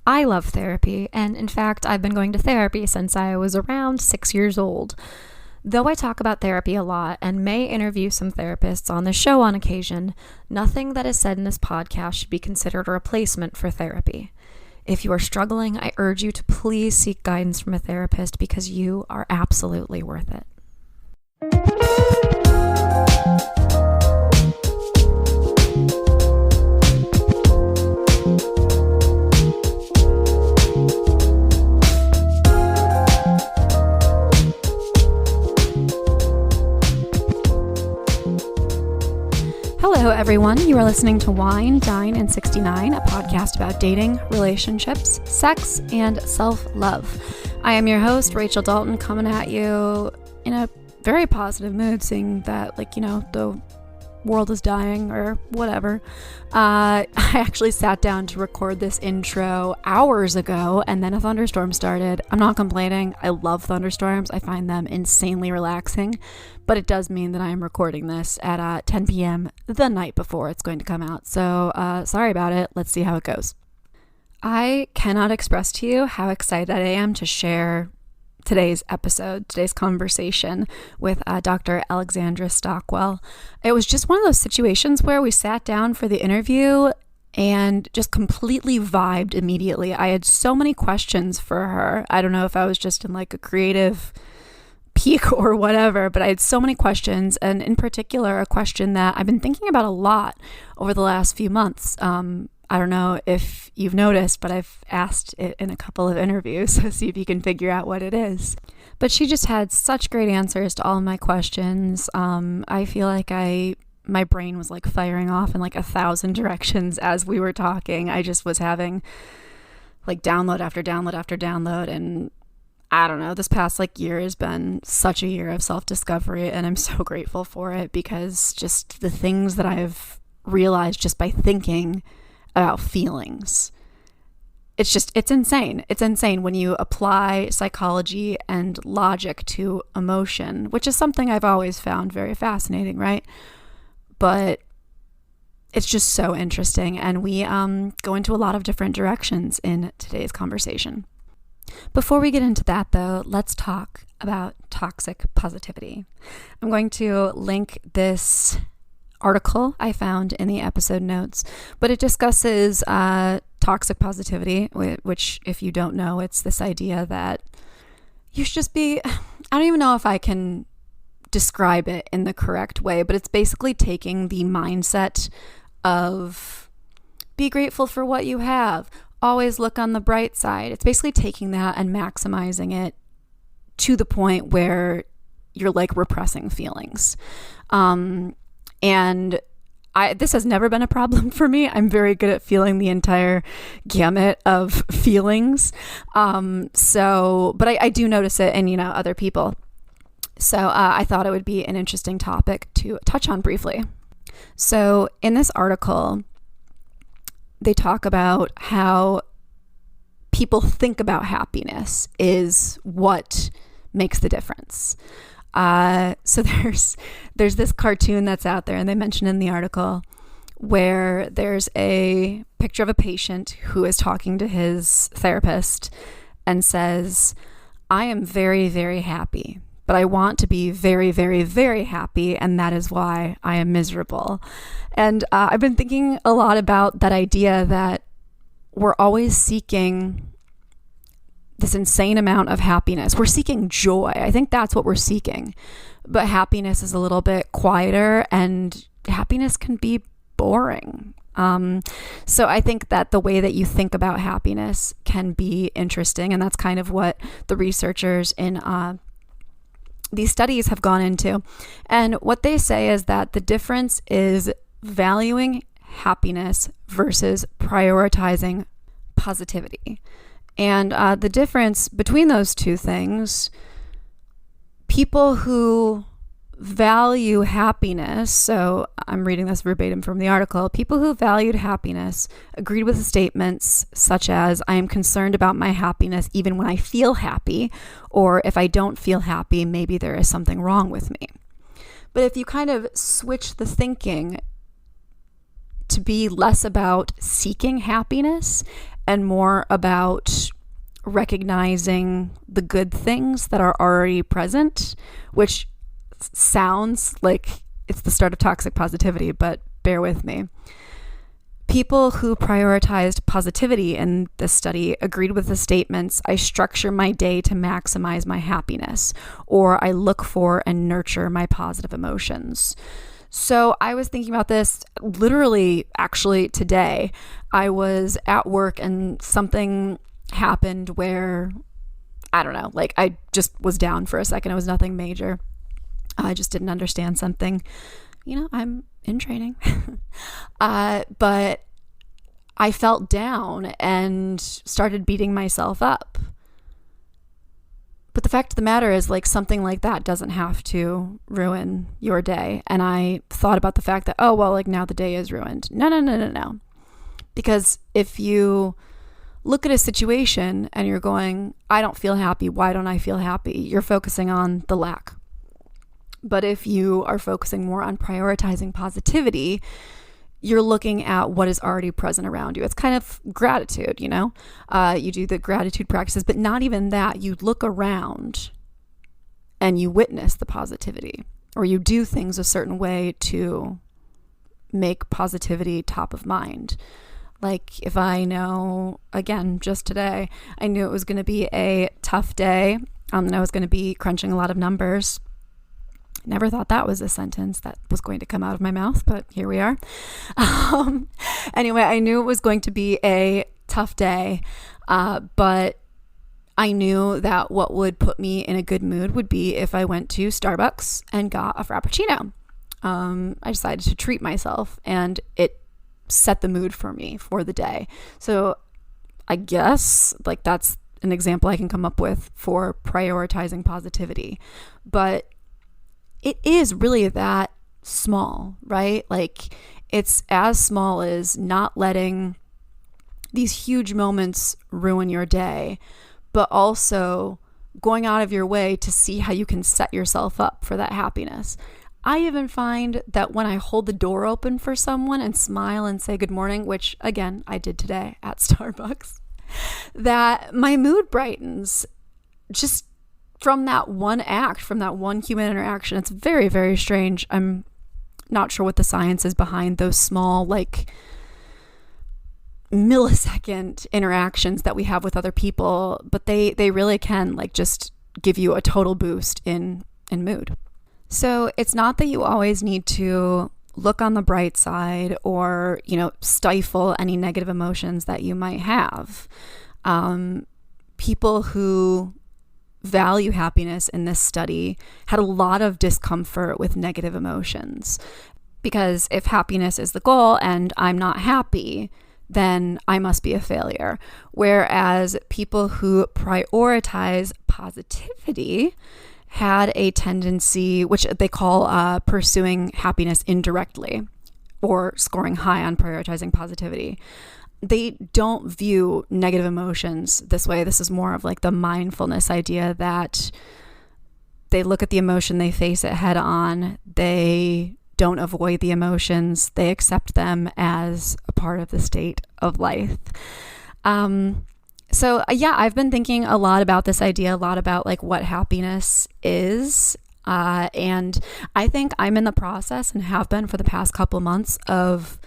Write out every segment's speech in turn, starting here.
I love therapy, and in fact, I've been going to therapy since I was around 6 years old. Though I talk about therapy a lot and may interview some therapists on the show on occasion, nothing that is said in this podcast should be considered a replacement for therapy. If you are struggling, I urge you to please seek guidance from a therapist because you are absolutely worth it. Hello, everyone. You are listening to Wine, Dine, and 69, a podcast about dating, relationships, sex, and self-love. I am your host, Rachel Dalton, coming at you in a very positive mood, seeing that, the world is dying or whatever. I actually sat down to record this intro hours ago, and then a thunderstorm started. I'm not complaining. I love thunderstorms. I find them insanely relaxing, but it does mean that I am recording this at 10 p.m. the night before it's going to come out. So sorry about it. Let's see how it goes. I cannot express to you how excited I am to share today's conversation with Dr. Alexandra Stockwell. It was just one of those situations where we sat down for the interview and just completely vibed immediately. I had so many questions for her. I don't know if I was just in like a creative peak or whatever, but I had so many questions, and in particular, a question that I've been thinking about a lot over the last few months. I don't know if you've noticed, but I've asked it in a couple of interviews, so see if you can figure out what it is. But she just had such great answers to all of my questions. I feel like my brain was like firing off in like 1,000 directions as we were talking. I just was having like download after download after download, and I don't know, this past year has been such a year of self-discovery, and I'm so grateful for it because just the things that I've realized just by thinking about feelings. It's insane. It's insane when you apply psychology and logic to emotion, which is something I've always found very fascinating, right? But it's just so interesting, and we go into a lot of different directions in today's conversation. Before we get into that, though, let's talk about toxic positivity. I'm going to link this article I found in the episode notes, but it discusses toxic positivity, which, if you don't know, it's this idea that you should just be, I don't even know if I can describe it in the correct way, but it's basically taking the mindset of be grateful for what you have, always look on the bright side. It's basically taking that and maximizing it to the point where you're like repressing feelings. And this has never been a problem for me. I'm very good at feeling the entire gamut of feelings. But I do notice it in, other people. So I thought it would be an interesting topic to touch on briefly. So in this article, they talk about how people think about happiness is what makes the difference. So there's this cartoon that's out there, and they mention in the article where there's a picture of a patient who is talking to his therapist and says, I am very, very happy, but I want to be very, very, very happy, and that is why I am miserable. And I've been thinking a lot about that idea that we're always seeking this insane amount of happiness. We're seeking joy. I think that's what we're seeking. But happiness is a little bit quieter, and happiness can be boring. So I think that the way that you think about happiness can be interesting, and that's kind of what the researchers in these studies have gone into. And what they say is that the difference is valuing happiness versus prioritizing positivity. And the difference between those two things, people who value happiness, so I'm reading this verbatim from the article, people who valued happiness agreed with the statements such as, I am concerned about my happiness even when I feel happy, or if I don't feel happy, maybe there is something wrong with me. But if you kind of switch the thinking to be less about seeking happiness and more about recognizing the good things that are already present, which sounds like it's the start of toxic positivity, but bear with me. People who prioritized positivity in this study agreed with the statements, I structure my day to maximize my happiness, or I look for and nurture my positive emotions. So I was thinking about this literally actually today. I was at work and something happened where, I don't know, like I just was down for a second. It was nothing major. I just didn't understand something. I'm in training. But I felt down and started beating myself up. But the fact of the matter is, like, something like that doesn't have to ruin your day. And I thought about the fact that, oh, well, like now the day is ruined. No. Because if you look at a situation and you're going, I don't feel happy. Why don't I feel happy? You're focusing on the lack. But if you are focusing more on prioritizing positivity, you're looking at what is already present around you. It's kind of gratitude, you do the gratitude practices, but not even that. You look around and you witness the positivity, or you do things a certain way to make positivity top of mind. Like if I know, again, just today, I knew it was going to be a tough day, and I was going to be crunching a lot of numbers. Never thought that was a sentence that was going to come out of my mouth, but here we are. Anyway, I knew it was going to be a tough day, but I knew that what would put me in a good mood would be if I went to Starbucks and got a Frappuccino. I decided to treat myself, and it set the mood for me for the day. So I guess like that's an example I can come up with for prioritizing positivity. But it is really that small, right? Like it's as small as not letting these huge moments ruin your day, but also going out of your way to see how you can set yourself up for that happiness. I even find that when I hold the door open for someone and smile and say good morning, which again, I did today at Starbucks, that my mood brightens just from that one act, from that one human interaction. It's very, very strange. I'm not sure what the science is behind those small, like millisecond interactions that we have with other people, but they really can like just give you a total boost in mood. So it's not that you always need to look on the bright side or, stifle any negative emotions that you might have. People who value happiness in this study had a lot of discomfort with negative emotions, because if happiness is the goal and I'm not happy, then I must be a failure. Whereas people who prioritize positivity had a tendency, which they call pursuing happiness indirectly, or scoring high on prioritizing positivity. They don't view negative emotions this way. This is more of like the mindfulness idea that they look at the emotion, they face it head on, they don't avoid the emotions, they accept them as a part of the state of life. So I've been thinking a lot about this idea, a lot about like what happiness is. And I think I'm in the process, and have been for the past couple months, of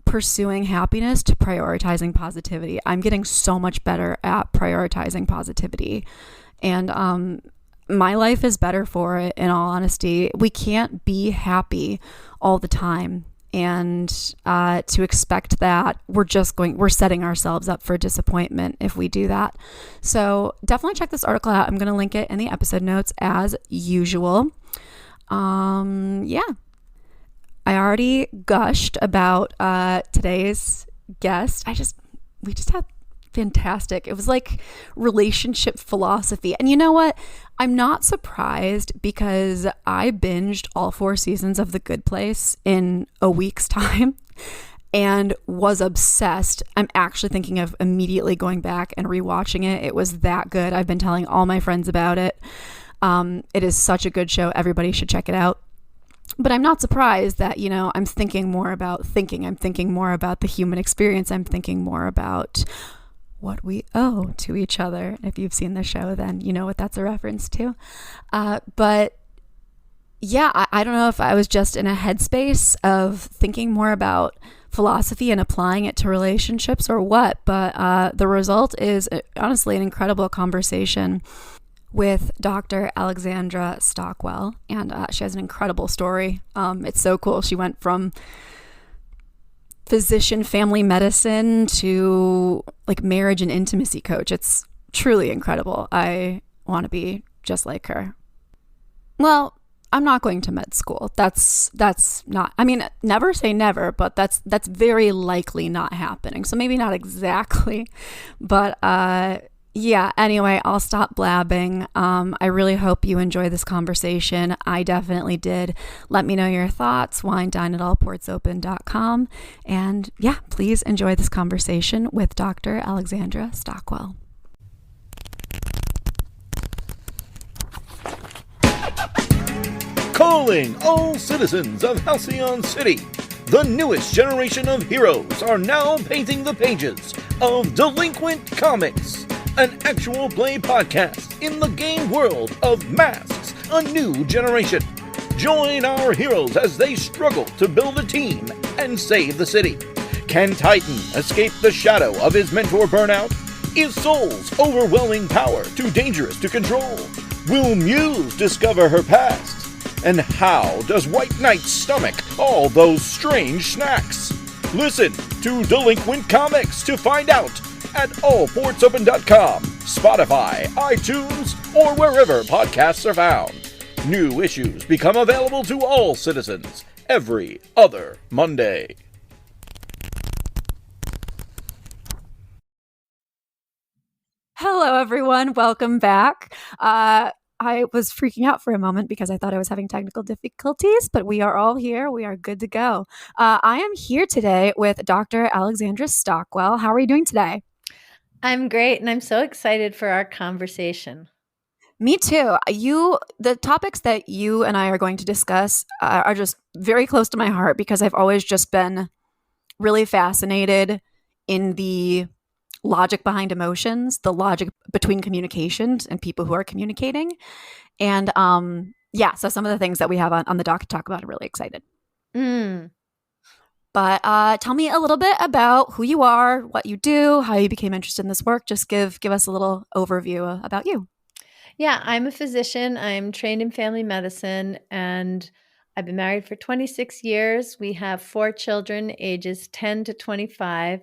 pursuing happiness to prioritizing positivity. I'm getting so much better at prioritizing positivity, and my life is better for it, in all honesty. We can't be happy all the time, and to expect that, we're setting ourselves up for disappointment if we do that. So definitely check this article out. I'm going to link it in the episode notes as usual. I already gushed about today's guest. We just had fantastic. It was like relationship philosophy. And you know what? I'm not surprised, because I binged all 4 seasons of The Good Place in a week's time and was obsessed. I'm actually thinking of immediately going back and rewatching it. It was that good. I've been telling all my friends about it. It is such a good show. Everybody should check it out. But I'm not surprised that, I'm thinking more about thinking. I'm thinking more about the human experience. I'm thinking more about what we owe to each other. If you've seen the show, then you know what that's a reference to. But yeah, I don't know if I was just in a headspace of thinking more about philosophy and applying it to relationships or what, but the result is honestly an incredible conversation with Dr. Alexandra Stockwell, and she has an incredible story. It's so cool. She went from physician family medicine to like marriage and intimacy coach. It's truly incredible. I want to be just like her. Well, I'm not going to med school. That's not, I mean, never say never, but that's very likely not happening. So maybe not exactly, but yeah, anyway, I'll stop blabbing. I really hope you enjoy this conversation. I definitely did. Let me know your thoughts, winedine@allportsopen.com. And yeah, please enjoy this conversation with Dr. Alexandra Stockwell. Calling all citizens of Halcyon City. The newest generation of heroes are now painting the pages of Delinquent Comics, an actual play podcast in the game world of Masks, a new generation. Join our heroes as they struggle to build a team and save the city. Can Titan escape the shadow of his mentor burnout? Is Soul's overwhelming power too dangerous to control? Will Muse discover her past? And how does White Knight stomach all those strange snacks? Listen to Delinquent Comics to find out at allportsopen.com, Spotify, iTunes, or wherever podcasts are found. New issues become available to all citizens every other Monday. Hello, everyone. Welcome back. I was freaking out for a moment because I thought I was having technical difficulties, but we are all here. We are good to go. I am here today with Dr. Alexandra Stockwell. How are you doing today? I'm great, and I'm so excited for our conversation. Me too. The topics that you and I are going to discuss are just very close to my heart because I've always just been really fascinated in the logic behind emotions, the logic between communications and people who are communicating. And yeah, so some of the things that we have on the doc to talk about, I'm really excited. But tell me a little bit about who you are, what you do, how you became interested in this work. Just give us a little overview about you. Yeah, I'm a physician. I'm trained in family medicine, and I've been married for 26 years. We have 4 children, ages 10 to 25,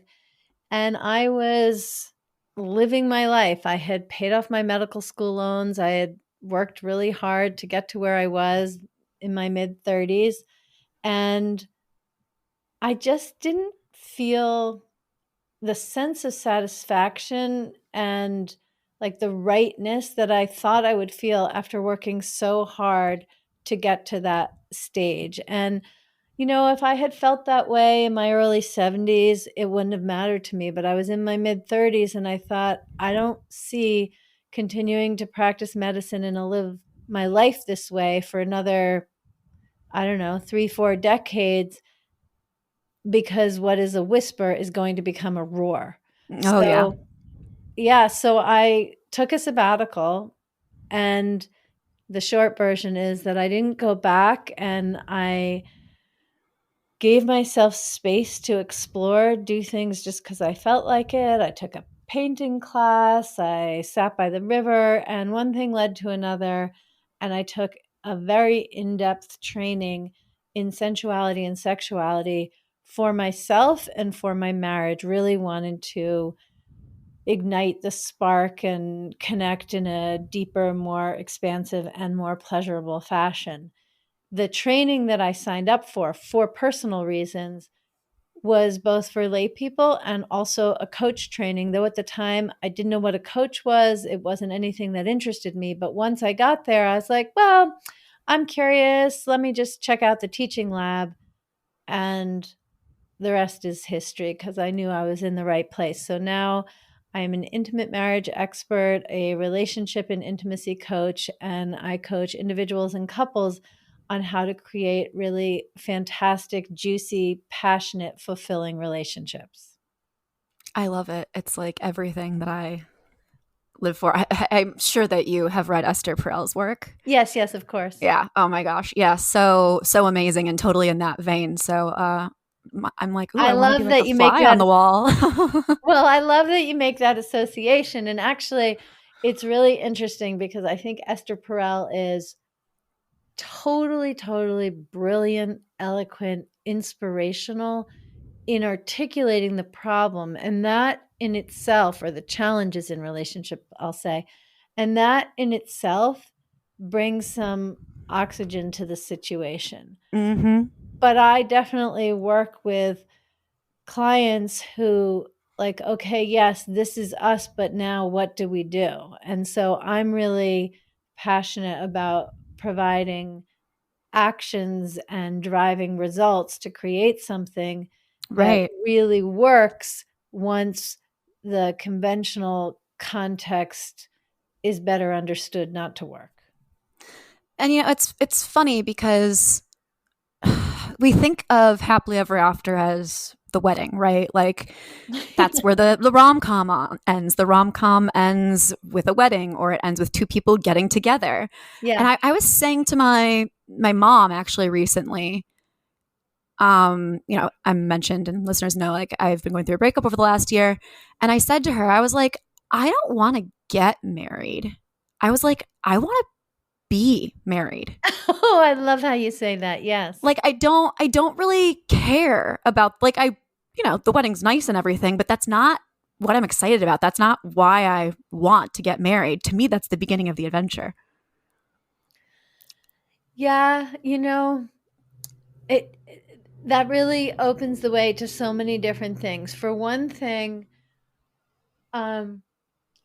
and I was living my life. I had paid off my medical school loans. I had worked really hard to get to where I was in my mid-30s, and I just didn't feel the sense of satisfaction and like the rightness that I thought I would feel after working so hard to get to that stage. And, if I had felt that way in my early 70s, it wouldn't have mattered to me. But I was in my mid 30s and I thought, I don't see continuing to practice medicine and to live my life this way for another, 3-4 decades, because what is a whisper is going to become a roar. Oh, yeah. Yeah, so I took a sabbatical, and the short version is that I didn't go back, and I gave myself space to explore, do things just because I felt like it. I took a painting class, I sat by the river, and one thing led to another, and I took a very in-depth training in sensuality and sexuality for myself and for my marriage. Really wanted to ignite the spark and connect in a deeper, more expansive, and more pleasurable fashion. The training that I signed up for personal reasons, was both for lay people and also a coach training, though at the time I didn't know what a coach was. It wasn't anything that interested me. But once I got there, I was like, well, I'm curious. Let me just check out the teaching lab. And the rest is history, because I knew I was in the right place. So now I am an intimate marriage expert, a relationship and intimacy coach, and I coach individuals and couples on how to create really fantastic, juicy, passionate, fulfilling relationships. I love it. It's like everything that I live for. I'm sure that you have read Esther Perel's work. Yes, yes, of course. Yeah. Oh my gosh. Yeah. So amazing and totally in that vein. So I'm like, ooh, I I want to be love like that a you make fly on that. the wall. Well, I love that you make that association. And actually, it's really interesting because I think Esther Perel is totally, totally brilliant, eloquent, inspirational in articulating the problem. And that in itself, or the challenges in relationship, I'll say, and that in itself brings some oxygen to the situation. Mm-hmm. But I definitely work with clients who, like, okay, yes, this is us, but now what do we do? And so I'm really passionate about providing actions and driving results to create something that Right. really works once the conventional context is better understood not to work. And it's funny because we think of happily ever after as the wedding, right? Like that's where the rom-com ends. The rom-com ends with a wedding, or it ends with two people getting together. And Yeah. I was saying to my mom actually recently, I mentioned and listeners know, like I've been going through a breakup over the last year. And I said to her, I was like, I don't want to get married. I was like, I want to be married. Oh, I love how you say that. Yes. Like I don't really care about, like, the wedding's nice and everything, but that's not what I'm excited about. That's not why I want to get married. To me, that's the beginning of the adventure. Yeah, it that really opens the way to so many different things. For one thing, um,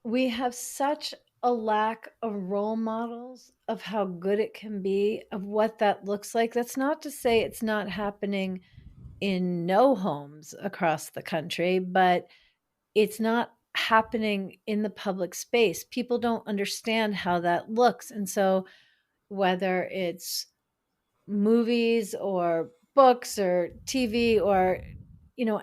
we have such a lack of role models of how good it can be, of what that looks like. That's not to say it's not happening in no homes across the country, but it's not happening in the public space. People don't understand how that looks. And so, whether it's movies or books or TV or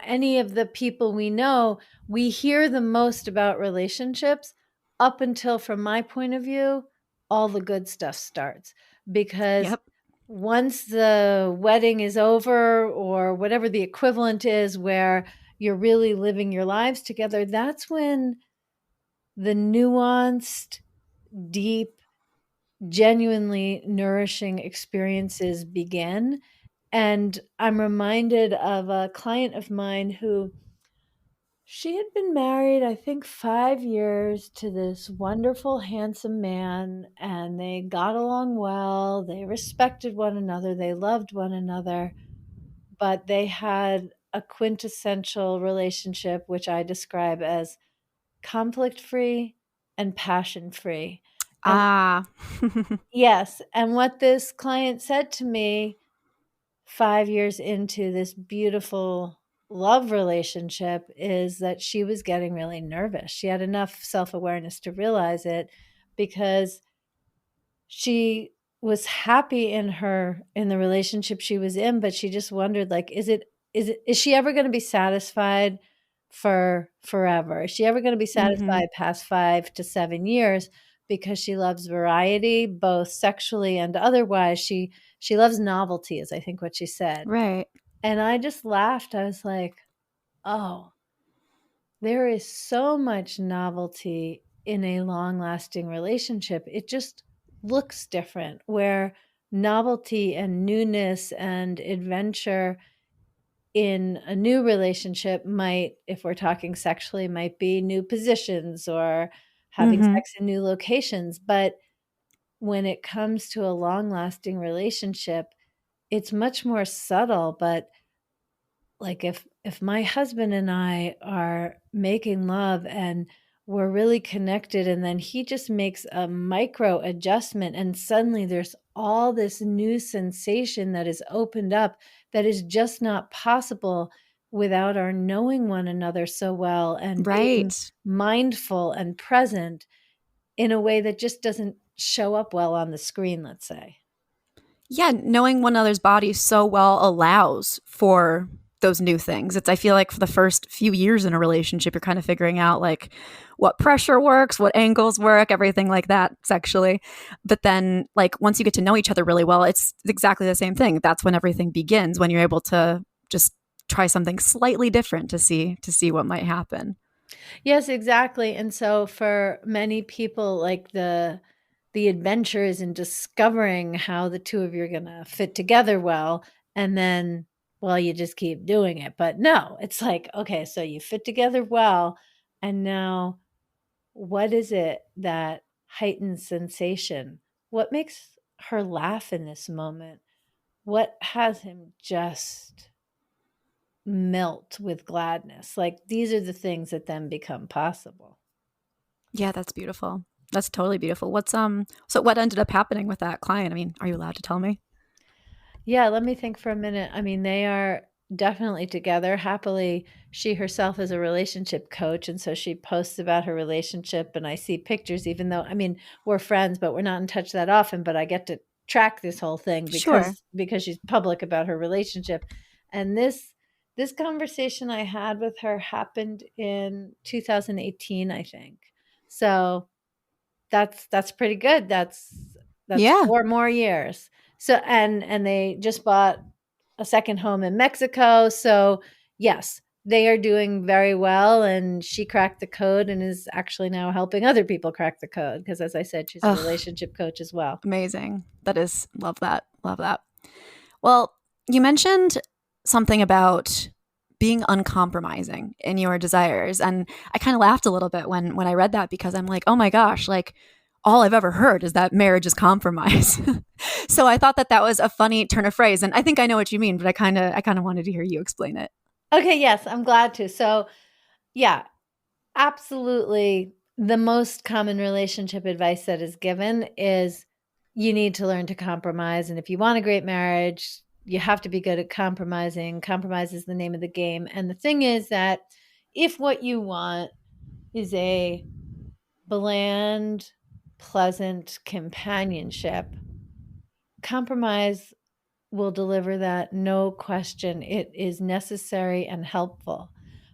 any of the people we know, we hear the most about relationships up until, from my point of view, all the good stuff starts. Because Yep. once the wedding is over, or whatever the equivalent is, where you're really living your lives together, that's when the nuanced, deep, genuinely nourishing experiences begin. And I'm reminded of a client of mine who, she had been married, I think, 5 years to this wonderful, handsome man, and they got along well. They respected one another. They loved one another, but they had a quintessential relationship, which I describe as conflict free and passion free. And Ah. yes, and what this client said to me 5 years into this beautiful love relationship is that she was getting really nervous. She had enough self awareness to realize it, because she was happy in the relationship she was in, but she just wondered, like, is she ever going to be satisfied for forever? Is she ever going to be Mm-hmm. satisfied past 5 to 7 years? Because she loves variety, both sexually and otherwise. She loves novelty, is I think what she said. Right. And I just laughed. I was like, oh, there is so much novelty in a long lasting relationship. It just looks different, where novelty and newness and adventure in a new relationship might, if we're talking sexually, might be new positions or having Mm-hmm. sex in new locations. But when it comes to a long lasting relationship, it's much more subtle. But like, if my husband and I are making love and we're really connected, and then he just makes a micro adjustment, and suddenly there's all this new sensation that is opened up, that is just not possible without our knowing one another so well and being Right. mindful and present in a way that just doesn't show up well on the screen, let's say. Yeah, knowing one another's body so well allows for those new things. I feel like for the first few years in a relationship, you're kind of figuring out like what pressure works, what angles work, everything like that sexually. But then like once you get to know each other really well, it's exactly the same thing. That's when everything begins, when you're able to just try something slightly different to see what might happen. Yes, exactly. And so for many people, like the adventure is in discovering how the two of you are going to fit together well, and then well, you just keep doing it. But no, it's like, okay, so you fit together well, and now what is it that heightens sensation? What makes her laugh in this moment? What has him just melt with gladness? Like these are the things that then become possible. Yeah, that's beautiful. That's totally beautiful. What's so what ended up happening with that client? I mean, are you allowed to tell me? Yeah, let me think for a minute. I mean, they are definitely together. Happily, she herself is a relationship coach, and so she posts about her relationship, and I see pictures, even though, I mean, we're friends, but we're not in touch that often, but I get to track this whole thing Sure. because she's public about her relationship. And this conversation I had with her happened in 2018, I think. So that's pretty good. That's Yeah. 4 more years. So and they just bought a second home in Mexico. So yes, they are doing very well, and she cracked the code and is actually now helping other people crack the code because, as I said, she's a Ugh, relationship coach as well. amazing. That is love that. Love that. Well, you mentioned something about being uncompromising in your desires, and I kind of laughed a little bit when I read that because I'm like, "Oh my gosh, like all I've ever heard is that marriage is compromise." So I thought that that was a funny turn of phrase, and I think I know what you mean, but I kind of wanted to hear you explain it. Okay, yes, I'm glad to. So, yeah, absolutely. The most common relationship advice that is given is you need to learn to compromise. And if you want a great marriage, you have to be good at compromising. Compromise is the name of the game. And the thing is that if what you want is a bland, pleasant companionship, compromise will deliver that, no question. It is necessary and helpful.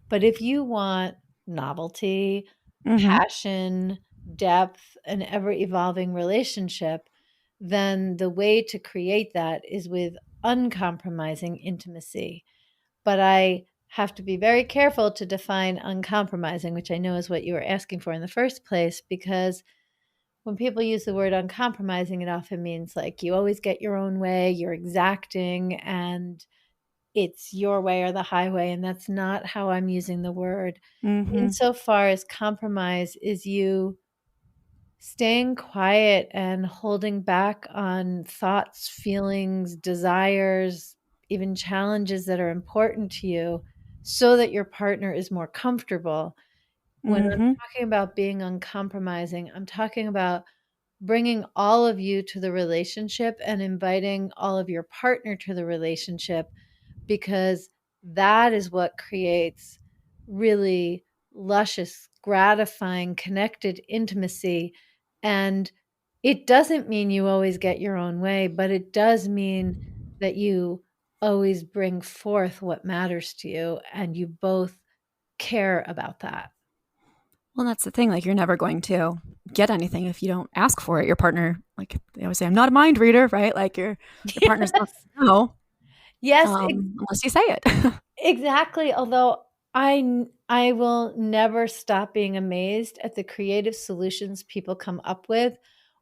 But if you want novelty, Mm-hmm. passion, depth, an ever evolving relationship, then the way to create that is with uncompromising intimacy. But I have to be very careful to define uncompromising, which I know is what you were asking for in the first place, because when people use the word uncompromising, it often means like you always get your own way, you're exacting, and it's your way or the highway. And that's not how I'm using the word. Mm-hmm. Insofar as compromise is you staying quiet and holding back on thoughts, feelings, desires, even challenges that are important to you so that your partner is more comfortable. When I'm Mm-hmm. talking about being uncompromising, I'm talking about bringing all of you to the relationship and inviting all of your partner to the relationship, because that is what creates really luscious, gratifying, connected intimacy. And it doesn't mean you always get your own way, but it does mean that you always bring forth what matters to you and you both care about that. Well, that's the thing. Like, you're never going to get anything if you don't ask for it. Your partner, like they always say, "I'm not a mind reader," right? Like your partner's not Yes. gonna know Yes, unless you say it. exactly. Although I will never stop being amazed at the creative solutions people come up with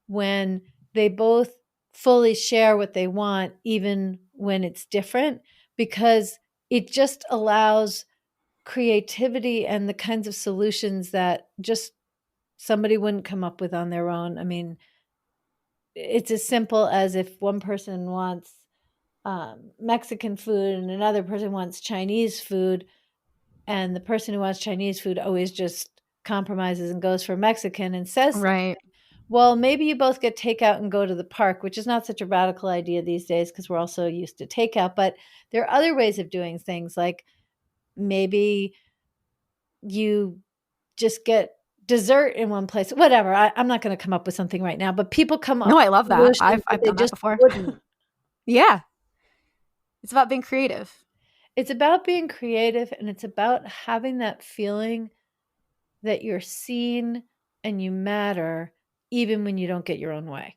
when they both fully share what they want, even when it's different, because it just allows creativity and the kinds of solutions that just somebody wouldn't come up with on their own. I mean, it's as simple as if one person wants Mexican food and another person wants Chinese food, and the person who wants Chinese food always just compromises and goes for Mexican and says something. Right. Well, maybe you both get takeout and go to the park, which is not such a radical idea these days because we're all so used to takeout. But there are other ways of doing things, like maybe you just get dessert in one place, whatever. I'm not going to come up with something right now, but people come up No, I with love that. solutions that I've they done that just before. wouldn't. Yeah. It's about being creative. It's about being creative, and it's about having that feeling that you're seen and you matter even when you don't get your own way.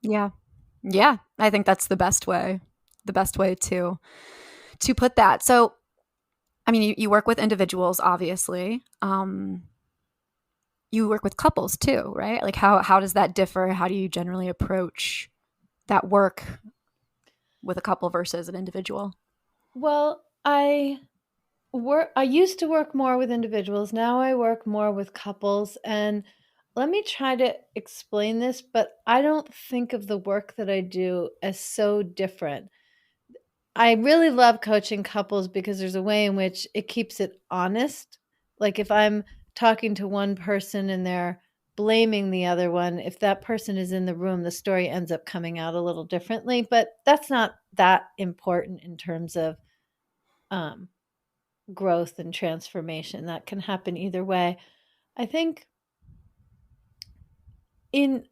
Yeah. Yeah. I think that's the best way to put that. So, I mean, you work with individuals, obviously. You work with couples too, right? Like how does that differ? How do you generally approach that work with a couple versus an individual? Well, I used to work more with individuals. Now I work more with couples. And let me try to explain this, but I don't think of the work that I do as so different. I really love coaching couples because there's a way in which it keeps it honest. Like if I'm talking to one person and they're blaming the other one, if that person is in the room, the story ends up coming out a little differently. But that's not that important in terms of um, growth and transformation. That can happen either way. I think in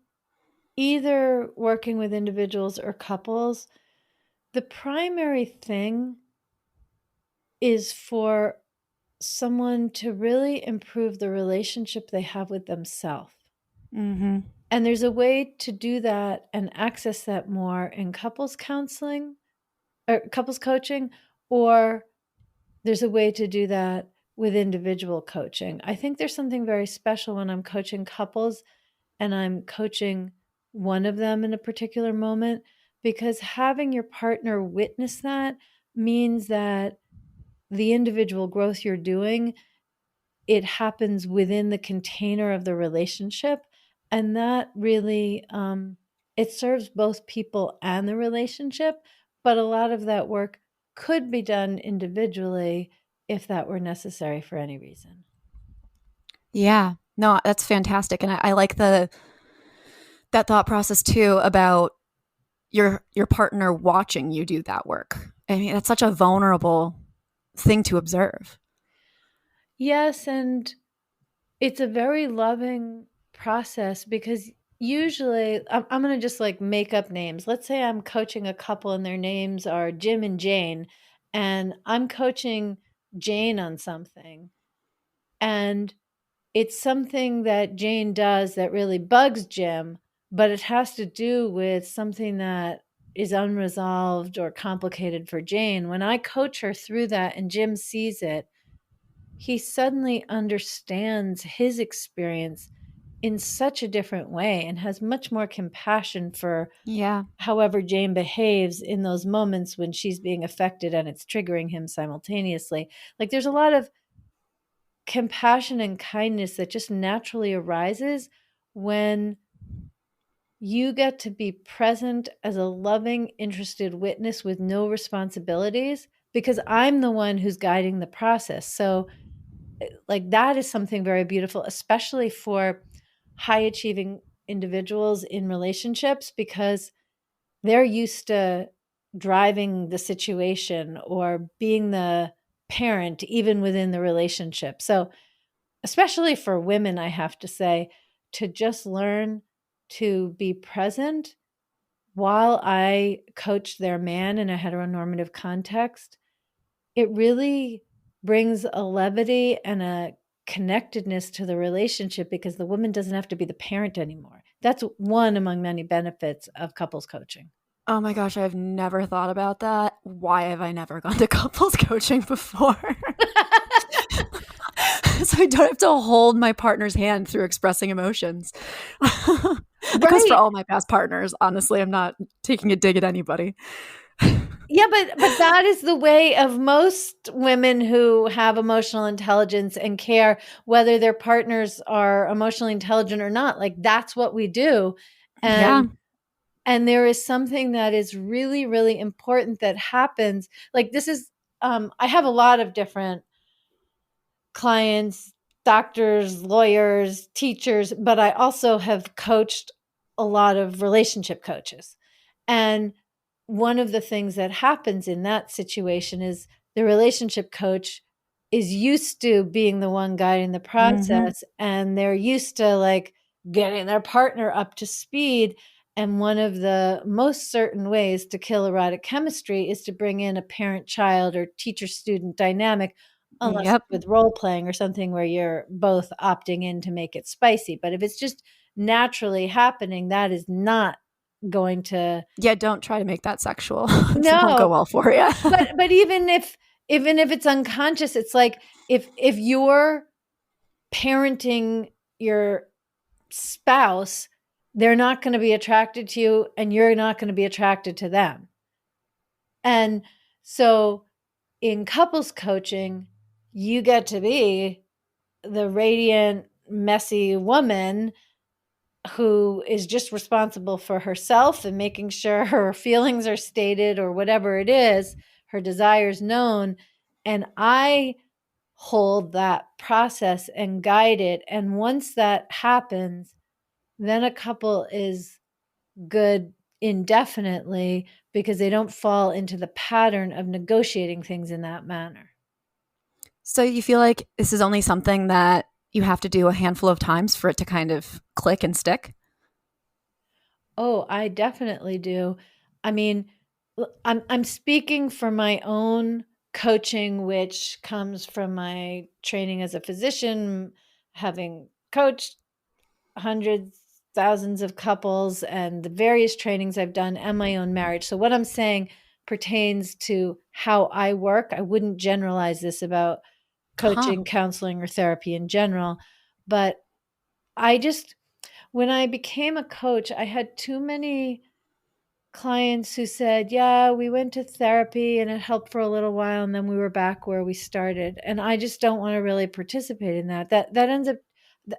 either working with individuals or couples, the primary thing is for someone to really improve the relationship they have with themselves. Mm-hmm. And there's a way to do that and access that more in couples counseling or couples coaching, or there's a way to do that with individual coaching. I think there's something very special when I'm coaching couples and I'm coaching one of them in a particular moment, because having your partner witness that means that the individual growth you're doing, it happens within the container of the relationship. And that really, it serves both people and the relationship. But a lot of that work could be done individually if that were necessary for any reason. Yeah. No, that's fantastic. And I like that thought process too about your partner watching you do that work. I mean, that's such a vulnerable thing to observe. Yes. And it's a very loving process because usually I'm going to just like make up names. Let's say I'm coaching a couple and their names are Jim and Jane, and I'm coaching Jane on something. And it's something that Jane does that really bugs Jim, but it has to do with something that is unresolved or complicated for Jane. When I coach her through that and Jim sees it, he suddenly understands his experience in such a different way and has much more compassion for Yeah. however Jane behaves in those moments when she's being affected and it's triggering him simultaneously. Like there's a lot of compassion and kindness that just naturally arises when you get to be present as a loving, interested witness with no responsibilities, because I'm the one who's guiding the process. So like that is something very beautiful, especially for high achieving individuals in relationships, because they're used to driving the situation or being the parent even within the relationship. So especially for women, I have to say, to just learn to be present while I coach their man in a heteronormative context, it really brings a levity and a connectedness to the relationship because the woman doesn't have to be the parent anymore. That's one among many benefits of couples coaching. Oh my gosh, I've never thought about that. Why have I never gone to couples coaching before? So I don't have to hold my partner's hand through expressing emotions. That goes for Right. all my past partners. Honestly, I'm not taking a dig at anybody. Yeah, but that is the way of most women who have emotional intelligence and care whether their partners are emotionally intelligent or not. Like that's what we do. Yeah. And there is something that is really, really important that happens. Like this is I have a lot of different clients, doctors, lawyers, teachers, but I also have coached a lot of relationship coaches. And one of the things that happens in that situation is the relationship coach is used to being the one guiding the Mm-hmm. process, and they're used to like getting their partner up to speed. And one of the most certain ways to kill erotic chemistry is to bring in a parent-child or teacher-student dynamic, unless Yep. it's with role playing or something where you're both opting in to make it spicy. But if it's just naturally happening, that is not going to. Yeah, don't try to make that sexual. It won't No, go well for you. but even if it's unconscious, it's like if you're parenting your spouse, they're not going to be attracted to you and you're not going to be attracted to them. And so in couples coaching, you get to be the radiant, messy woman who is just responsible for herself and making sure her feelings are stated or whatever it is, her desires known. And I hold that process and guide it. And once that happens, then a couple is good indefinitely because they don't fall into the pattern of negotiating things in that manner. So you feel like this is only something that you have to do a handful of times for it to kind of click and stick? Oh, I definitely do. I mean, I'm speaking for my own coaching, which comes from my training as a physician, having coached hundreds, thousands of couples and the various trainings I've done and my own marriage. So what I'm saying pertains to how I work. I wouldn't generalize this about Huh. coaching, counseling, or therapy in general. But I just, when I became a coach, I had too many clients who said, yeah, we went to therapy and it helped for a little while and then we were back where we started. And I just don't want to really participate in that. That ends up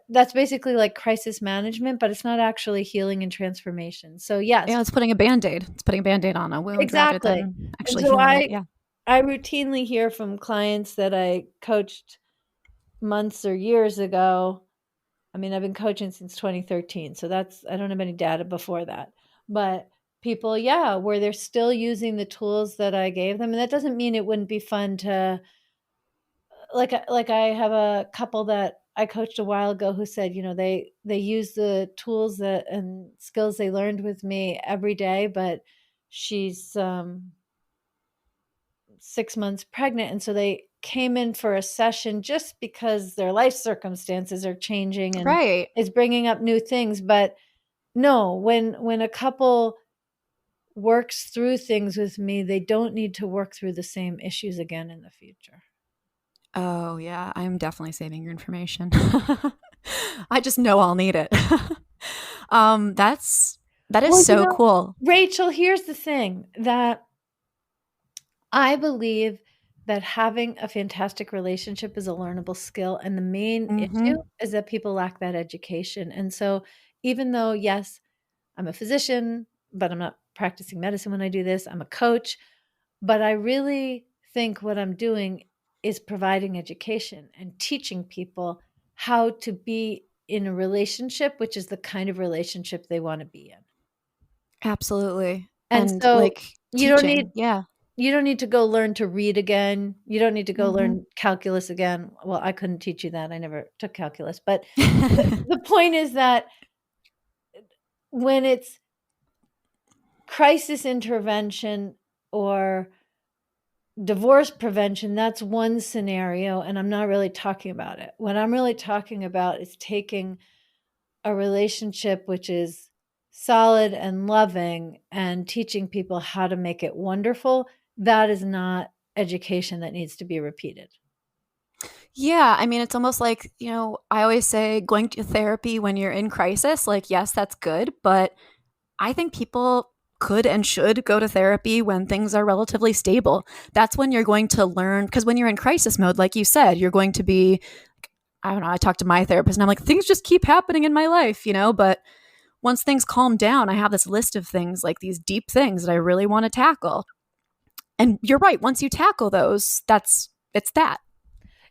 that's basically like crisis management, but it's not actually healing and transformation. So yes, Yeah, it's putting a Band-Aid. It's putting a Band-Aid on a wound rather exactly. than And actually so healing it. Yeah. I routinely hear from clients that I coached months or years ago. I mean, I've been coaching since 2013, so I don't have any data before that. But people, yeah, where they're still using the tools that I gave them. And that doesn't mean it wouldn't be fun to, like I have a couple that I coached a while ago who said, they use the tools that and skills they learned with me every day, but she's 6 months pregnant. And so they came in for a session just because their life circumstances are changing and Right. it's bringing up new things. But no, when a couple works through things with me, they don't need to work through the same issues again in the future. Oh, yeah. I'm definitely saving your information. I just know I'll need it. That is Well, so cool. Rachel, here's the thing that I believe that having a fantastic relationship is a learnable skill. And the main issue Mhm. is that people lack that education. And so, even though, yes, I'm a physician, but I'm not practicing medicine when I do this, I'm a coach, but I really think what I'm doing is providing education and teaching people how to be in a relationship, which is the kind of relationship they want to be in. Absolutely. And And, so, like, you don't need teaching. Yeah. you don't need to go learn to read again. You don't need to go Mhm. learn calculus again. Well, I couldn't teach you that. I never took calculus. But the point is that when it's crisis intervention or divorce prevention, that's one scenario, and I'm not really talking about it. What I'm really talking about is taking a relationship which is solid and loving and teaching people how to make it wonderful. That is not education that needs to be repeated. Yeah, I mean, it's almost like, I always say going to therapy when you're in crisis, like, yes, that's good, but I think people could and should go to therapy when things are relatively stable. That's when you're going to learn, because when you're in crisis mode, like you said, you're going to be, I don't know, I talked to my therapist and I'm like, things just keep happening in my life, but once things calm down, I have this list of things, like these deep things that I really want to tackle. And you're right, once you tackle those, it's that.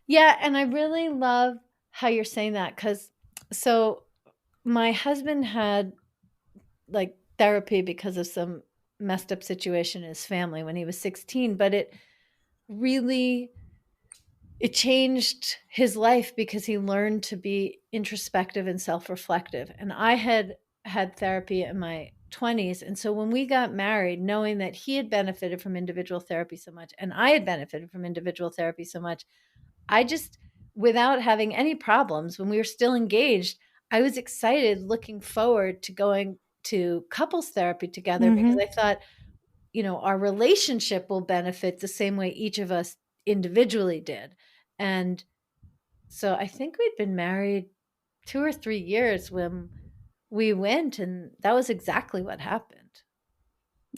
Yeah, and I really love how you're saying that because so my husband had like therapy because of some messed up situation in his family when he was 16, but really it changed his life because he learned to be introspective and self-reflective. And I had therapy in my 20s. And so when we got married, knowing that he had benefited from individual therapy so much and I had benefited from individual therapy so much, I just, without having any problems, when we were still engaged, I was excited looking forward to going to couples therapy together because I thought, our relationship will benefit the same way each of us individually did. And so I think we'd been married 2 or 3 years when we went, and that was exactly what happened.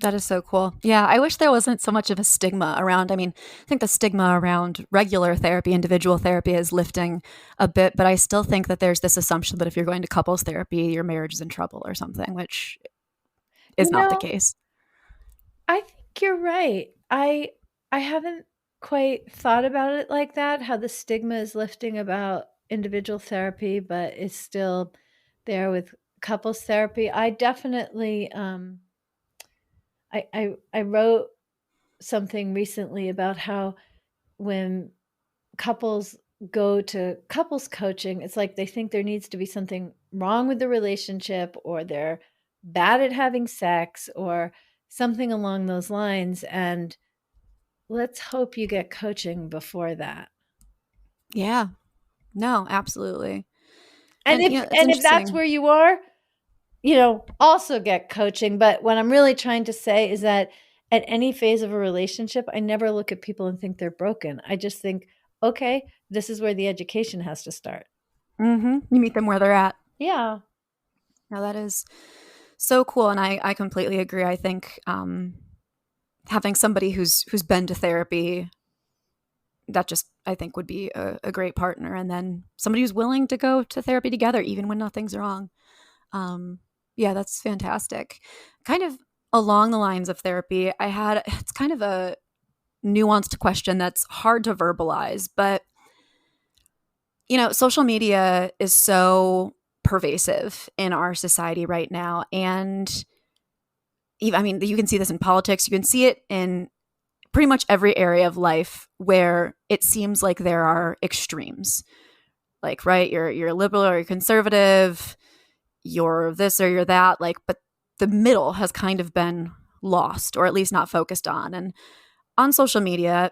That is so cool. Yeah, I wish there wasn't so much of a stigma around. I mean, I think the stigma around regular therapy, individual therapy is lifting a bit, but I still think that there's this assumption that if you're going to couples therapy, your marriage is in trouble or something, which is not the case. I think you're right. I haven't quite thought about it like that, how the stigma is lifting about individual therapy, but it's still there with couples therapy. I definitely I wrote something recently about how when couples go to couples coaching, it's like they think there needs to be something wrong with the relationship, or they're bad at having sex, or something along those lines. And let's hope you get coaching before that. Yeah. No, absolutely. And if that's where you are, also get coaching. But what I'm really trying to say is that at any phase of a relationship, I never look at people and think they're broken. I just think, okay, this is where the education has to start. You meet them where they're at. Yeah. Now that is so cool. And I completely agree. I think having somebody who's been to therapy, that just, I think, would be a great partner. And then somebody who's willing to go to therapy together, even when nothing's wrong. Yeah, that's fantastic. Kind of along the lines of therapy, it's kind of a nuanced question that's hard to verbalize, but social media is so pervasive in our society right now. And even, I mean, you can see this in politics, you can see it in pretty much every area of life where it seems like there are extremes. Like, right, you're liberal or you're conservative, you're this or you're that, but the middle has kind of been lost, or at least not focused on. And on social media,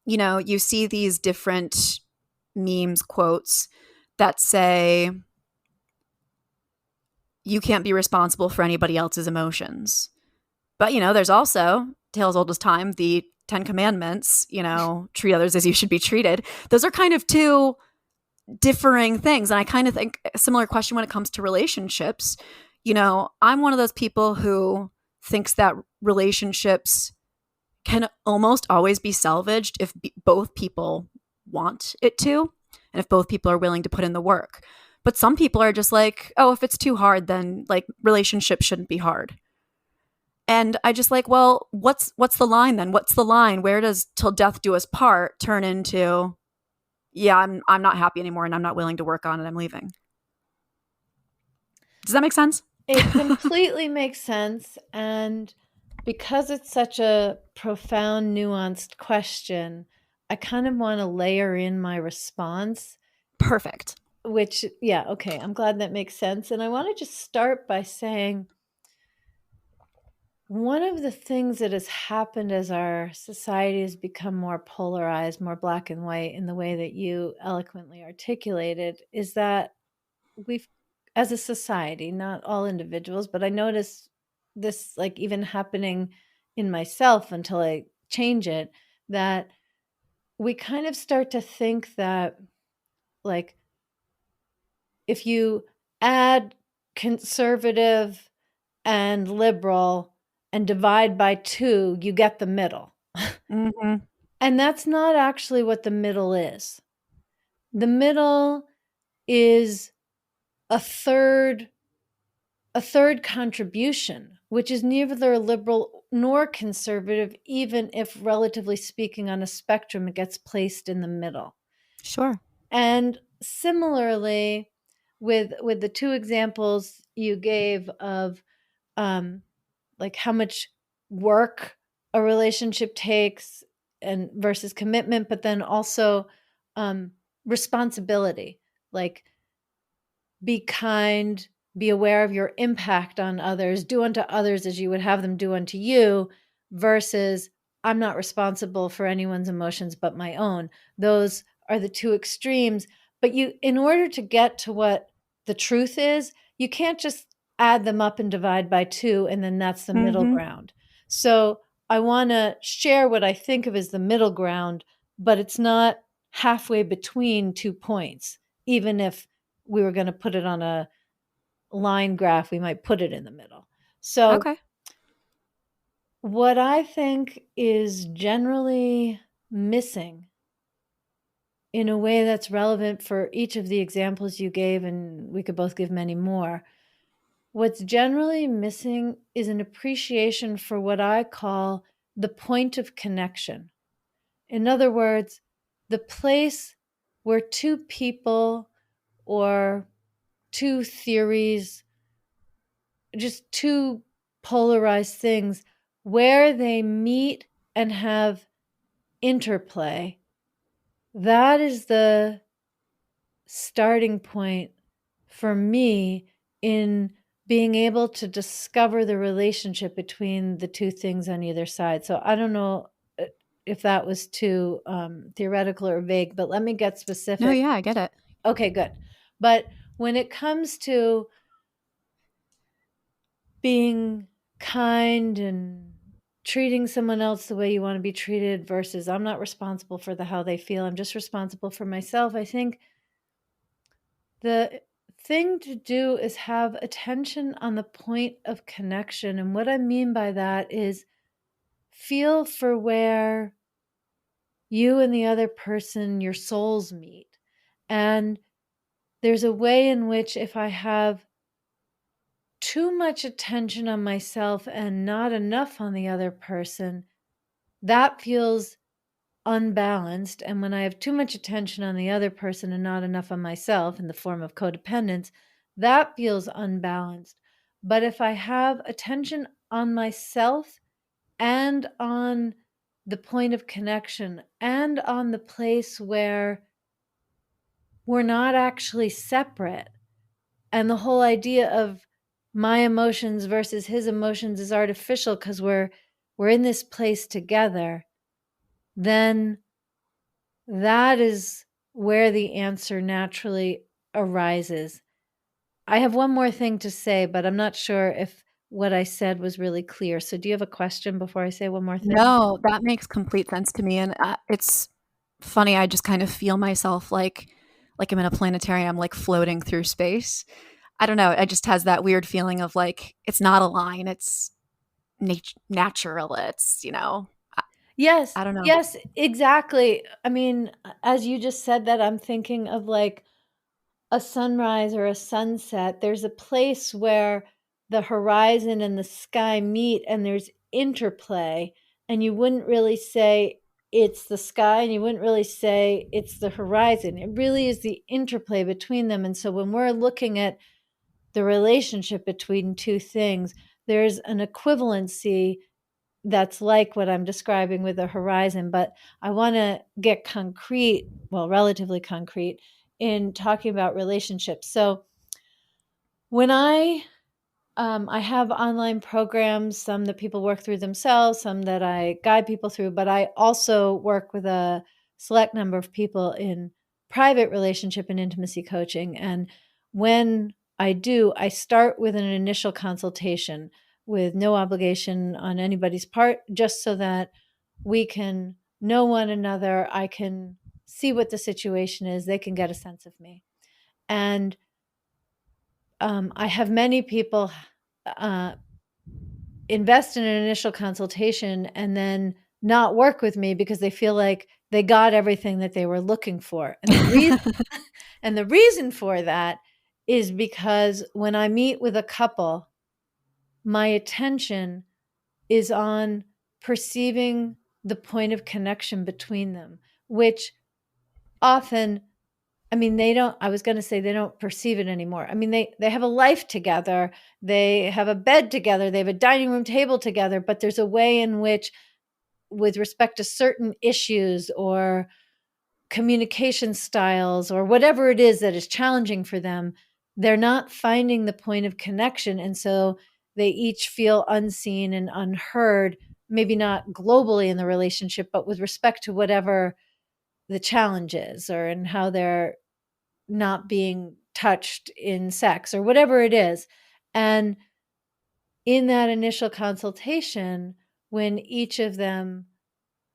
you see these different memes, quotes that say, you can't be responsible for anybody else's emotions. But, there's also, tales old as time, the 10 Commandments, treat others as you should be treated. Those are kind of two differing things. And I kind of think a similar question when it comes to relationships. I'm one of those people who thinks that relationships can almost always be salvaged if both people want it to, and if both people are willing to put in the work. But some people are just like, oh, if it's too hard, then relationships shouldn't be hard. And I just well, what's the line then? What's the line? Where does till death do us part turn into, yeah, I'm not happy anymore and I'm not willing to work on it, I'm leaving? Does that make sense? It completely makes sense. And because it's such a profound, nuanced question, I kind of want to layer in my response. Perfect. Which, yeah, okay, I'm glad that makes sense. And I want to just start by saying, one of the things that has happened as our society has become more polarized, more black and white in the way that you eloquently articulated, is that we've, as a society, not all individuals, but I notice this even happening in myself until I change it, that we kind of start to think that if you add conservative and liberal and divide by 2, you get the middle. Mm-hmm. And that's not actually what the middle is. The middle is a third contribution, which is neither liberal nor conservative, even if, relatively speaking, on a spectrum, it gets placed in the middle. Sure. And similarly, with the 2 examples you gave of how much work a relationship takes and versus commitment, but then also responsibility, be kind, be aware of your impact on others, do unto others as you would have them do unto you, versus I'm not responsible for anyone's emotions but my own. Those are the two extremes. But in order to get to what the truth is, you can't just add them up and divide by 2, and then that's the middle ground. So I want to share what I think of as the middle ground, but it's not halfway between 2 points. Even if we were going to put it on a line graph, we might put it in the middle. So Okay. what I think is generally missing in a way that's relevant for each of the examples you gave, and we could both give many more, what's generally missing is an appreciation for what I call the point of connection. In other words, the place where 2 people or 2 theories, just 2 polarized things, where they meet and have interplay, that is the starting point for me in being able to discover the relationship between the 2 things on either side. So I don't know if that was too theoretical or vague, but let me get specific. No, yeah, I get it. Okay, good. But when it comes to being kind and treating someone else the way you want to be treated versus I'm not responsible for how they feel, I'm just responsible for myself, I think the thing to do is have attention on the point of connection. And what I mean by that is feel for where you and the other person, your souls meet. And there's a way in which if I have too much attention on myself and not enough on the other person, that feels unbalanced. And when I have too much attention on the other person and not enough on myself in the form of codependence, that feels unbalanced. But if I have attention on myself and on the point of connection and on the place where we're not actually separate, and the whole idea of my emotions versus his emotions is artificial because we're in this place together, then that is where the answer naturally arises. I have one more thing to say, but I'm not sure if what I said was really clear. So do you have a question before I say one more thing? No, that makes complete sense to me. And it's funny. I just kind of feel myself like I'm in a planetarium, like floating through space. I don't know. It just has that weird feeling of like, it's not a line. It's natural. It's, Yes. I don't know. Yes, exactly. I mean, as you just said that, I'm thinking of like a sunrise or a sunset. There's a place where the horizon and the sky meet and there's interplay, and you wouldn't really say it's the sky and you wouldn't really say it's the horizon. It really is the interplay between them. And so when we're looking at the relationship between 2 things, there's an equivalency that's like what I'm describing with the horizon. But I want to get concrete, well, relatively concrete, in talking about relationships. So when I have online programs, some that people work through themselves, some that I guide people through, but I also work with a select number of people in private relationship and intimacy coaching. And when I do, I start with an initial consultation with no obligation on anybody's part, just so that we can know one another. I can see what the situation is. They can get a sense of me. And I have many people invest in an initial consultation and then not work with me because they feel like they got everything that they were looking for. And the reason for that is because when I meet with a couple, my attention is on perceiving the point of connection between them, which often, I mean, I was going to say they don't perceive it anymore. I mean, they have a life together. They have a bed together. They have a dining room table together, but there's a way in which, with respect to certain issues or communication styles or whatever it is that is challenging for them, they're not finding the point of connection. And so they each feel unseen and unheard, maybe not globally in the relationship, but with respect to whatever the challenge is, or in how they're not being touched in sex or whatever it is. And in that initial consultation, when each of them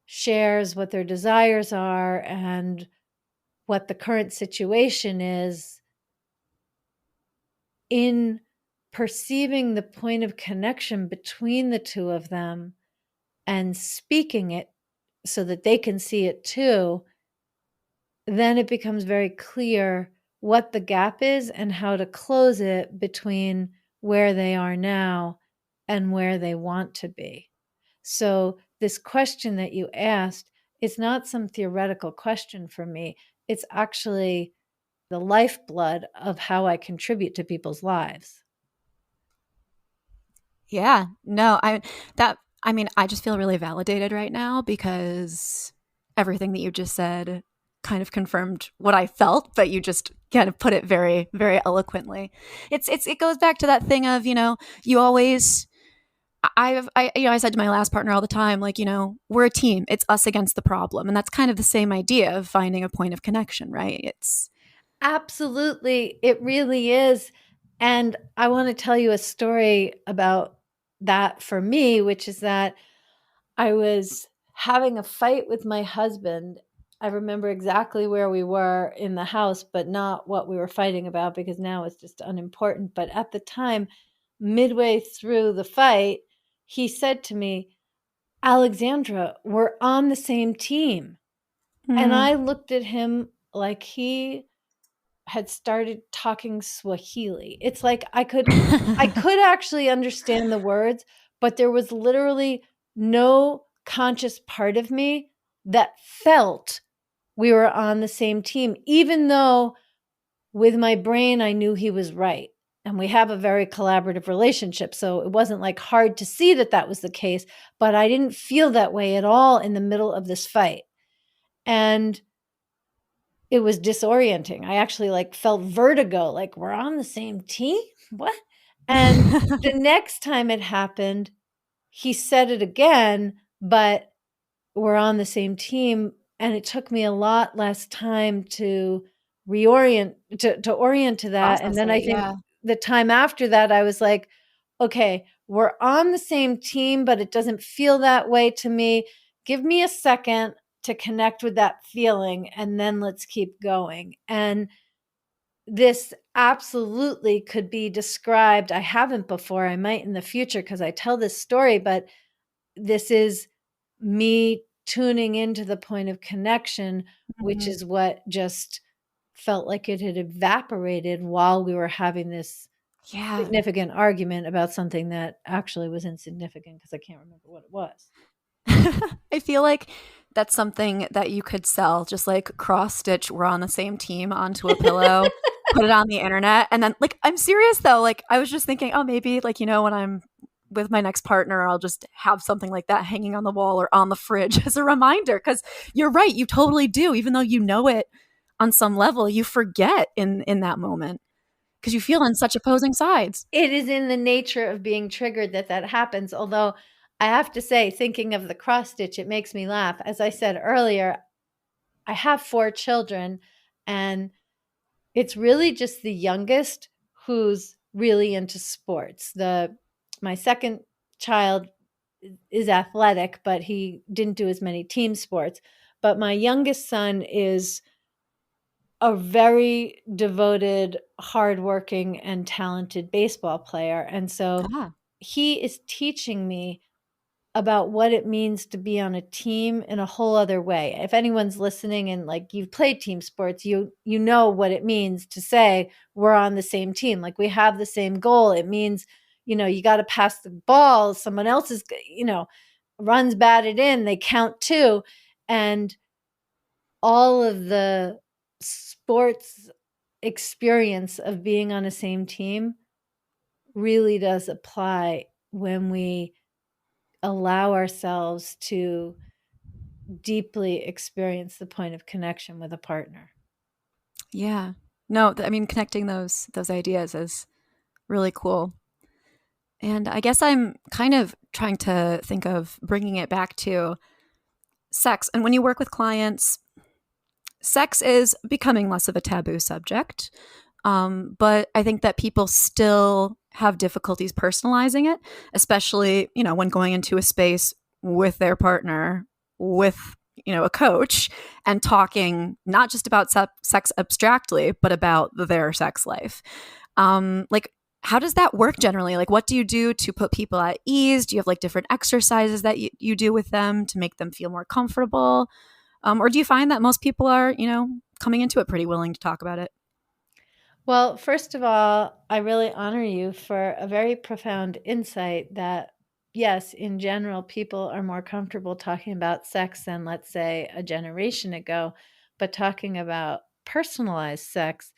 shares what their desires are and what the current situation is, in perceiving the point of connection between the two of them and speaking it so that they can see it too, then it becomes very clear what the gap is and how to close it between where they are now and where they want to be. So this question that you asked is not some theoretical question for me. It's actually the lifeblood of how I contribute to people's lives. Yeah, no, I just feel really validated right now because everything that you just said kind of confirmed what I felt, but you just kind of put it very, very eloquently. It goes back to that thing of, you always, I said to my last partner all the time, like, we're a team. It's us against the problem. And that's kind of the same idea of finding a point of connection, right? It's Absolutely. It really is. And I want to tell you a story about that for me, which is that I was having a fight with my husband. I remember exactly where we were in the house, but not what we were fighting about because now it's just unimportant. But at the time, midway through the fight, he said to me, Alexandra, we're on the same team. And mm. I looked at him like he had started talking Swahili. It's like I could actually understand the words, but there was literally no conscious part of me that felt we were on the same team, even though with my brain I knew he was right. And we have a very collaborative relationship. So it wasn't like hard to see that that was the case, but I didn't feel that way at all in the middle of this fight. And it was disorienting. I actually felt vertigo, like we're on the same team? What? And the next time it happened, he said it again, but we're on the same team. And it took me a lot less time to orient to that. And Process then I it, think yeah. the time after that, I was like, okay, we're on the same team, but it doesn't feel that way to me. Give me a second to connect with that feeling, and then let's keep going. And this absolutely could be described. I haven't before, I might in the future because I tell this story, but this is me tuning into the point of connection, which Mhm. is what just felt like it had evaporated while we were having this Yeah. significant argument about something that actually was insignificant because I can't remember what it was. I feel like that's something that you could sell, just like cross stitch "we're on the same team" onto a pillow, put it on the internet, and then I'm serious though, I was just thinking, oh, maybe when I'm with my next partner, I'll just have something like that hanging on the wall or on the fridge as a reminder. Because you're right, you totally do. Even though you know it on some level, you forget in that moment because you feel on such opposing sides. It is in the nature of being triggered that happens. Although I have to say, thinking of the cross stitch, it makes me laugh. As I said earlier, I have 4 children, and it's really just the youngest who's really into sports. My second child is athletic, but he didn't do as many team sports. But my youngest son is a very devoted, hardworking, and talented baseball player. And so Ah. he is teaching me about what it means to be on a team in a whole other way. If anyone's listening and you've played team sports, you know what it means to say we're on the same team. We have the same goal. It means, you got to pass the ball. Someone else is, runs batted in, they count too. And all of the sports experience of being on a same team really does apply when we allow ourselves to deeply experience the point of connection with a partner. Yeah. No, I mean, connecting those ideas is really cool. And I guess I'm kind of trying to think of bringing it back to sex. And when you work with clients, sex is becoming less of a taboo subject. But I think that people still have difficulties personalizing it, especially, when going into a space with their partner, with, a coach, and talking not just about sex abstractly, but about their sex life. Like, how does that work generally? Like, what do you do to put people at ease? Do you have like different exercises that you do with them to make them feel more comfortable? Or do you find that most people are, coming into it pretty willing to talk about it? Well, first of all, I really honor you for a very profound insight that, yes, in general, people are more comfortable talking about sex than, let's say, a generation ago, but talking about personalized sex,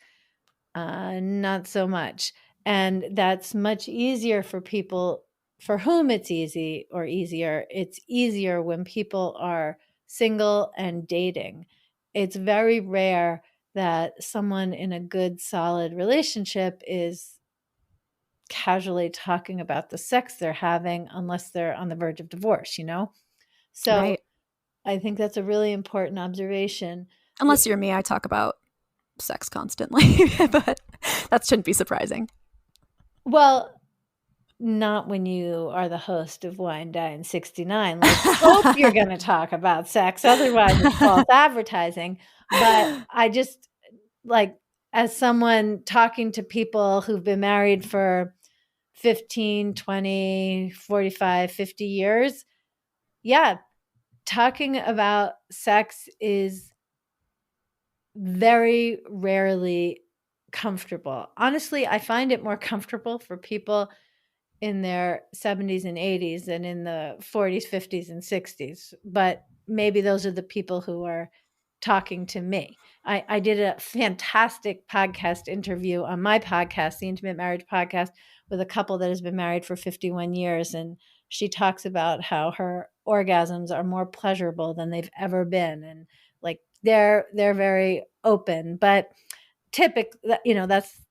not so much. And that's much easier for people for whom it's easy or easier. It's easier when people are single and dating. It's very rare that someone in a good, solid relationship is casually talking about the sex they're having unless they're on the verge of divorce, So Right. I think that's a really important observation. Unless you're me, I talk about sex constantly, but that shouldn't be surprising. Well, not when you are the host of Wine Dine 69. Let's hope you're going to talk about sex. Otherwise, it's false advertising. But I just like, as someone talking to people who've been married for 15, 20, 45, 50 years, yeah, talking about sex is very rarely comfortable. Honestly, I find it more comfortable for people in their 70s and 80s than in the 40s, 50s, and 60s. But maybe those are the people who are talking to me. I did a fantastic podcast interview on my podcast, the Intimate Marriage Podcast, with a couple that has been married for 51 years. And she talks about how her orgasms are more pleasurable than they've ever been. And like they're very open. But that's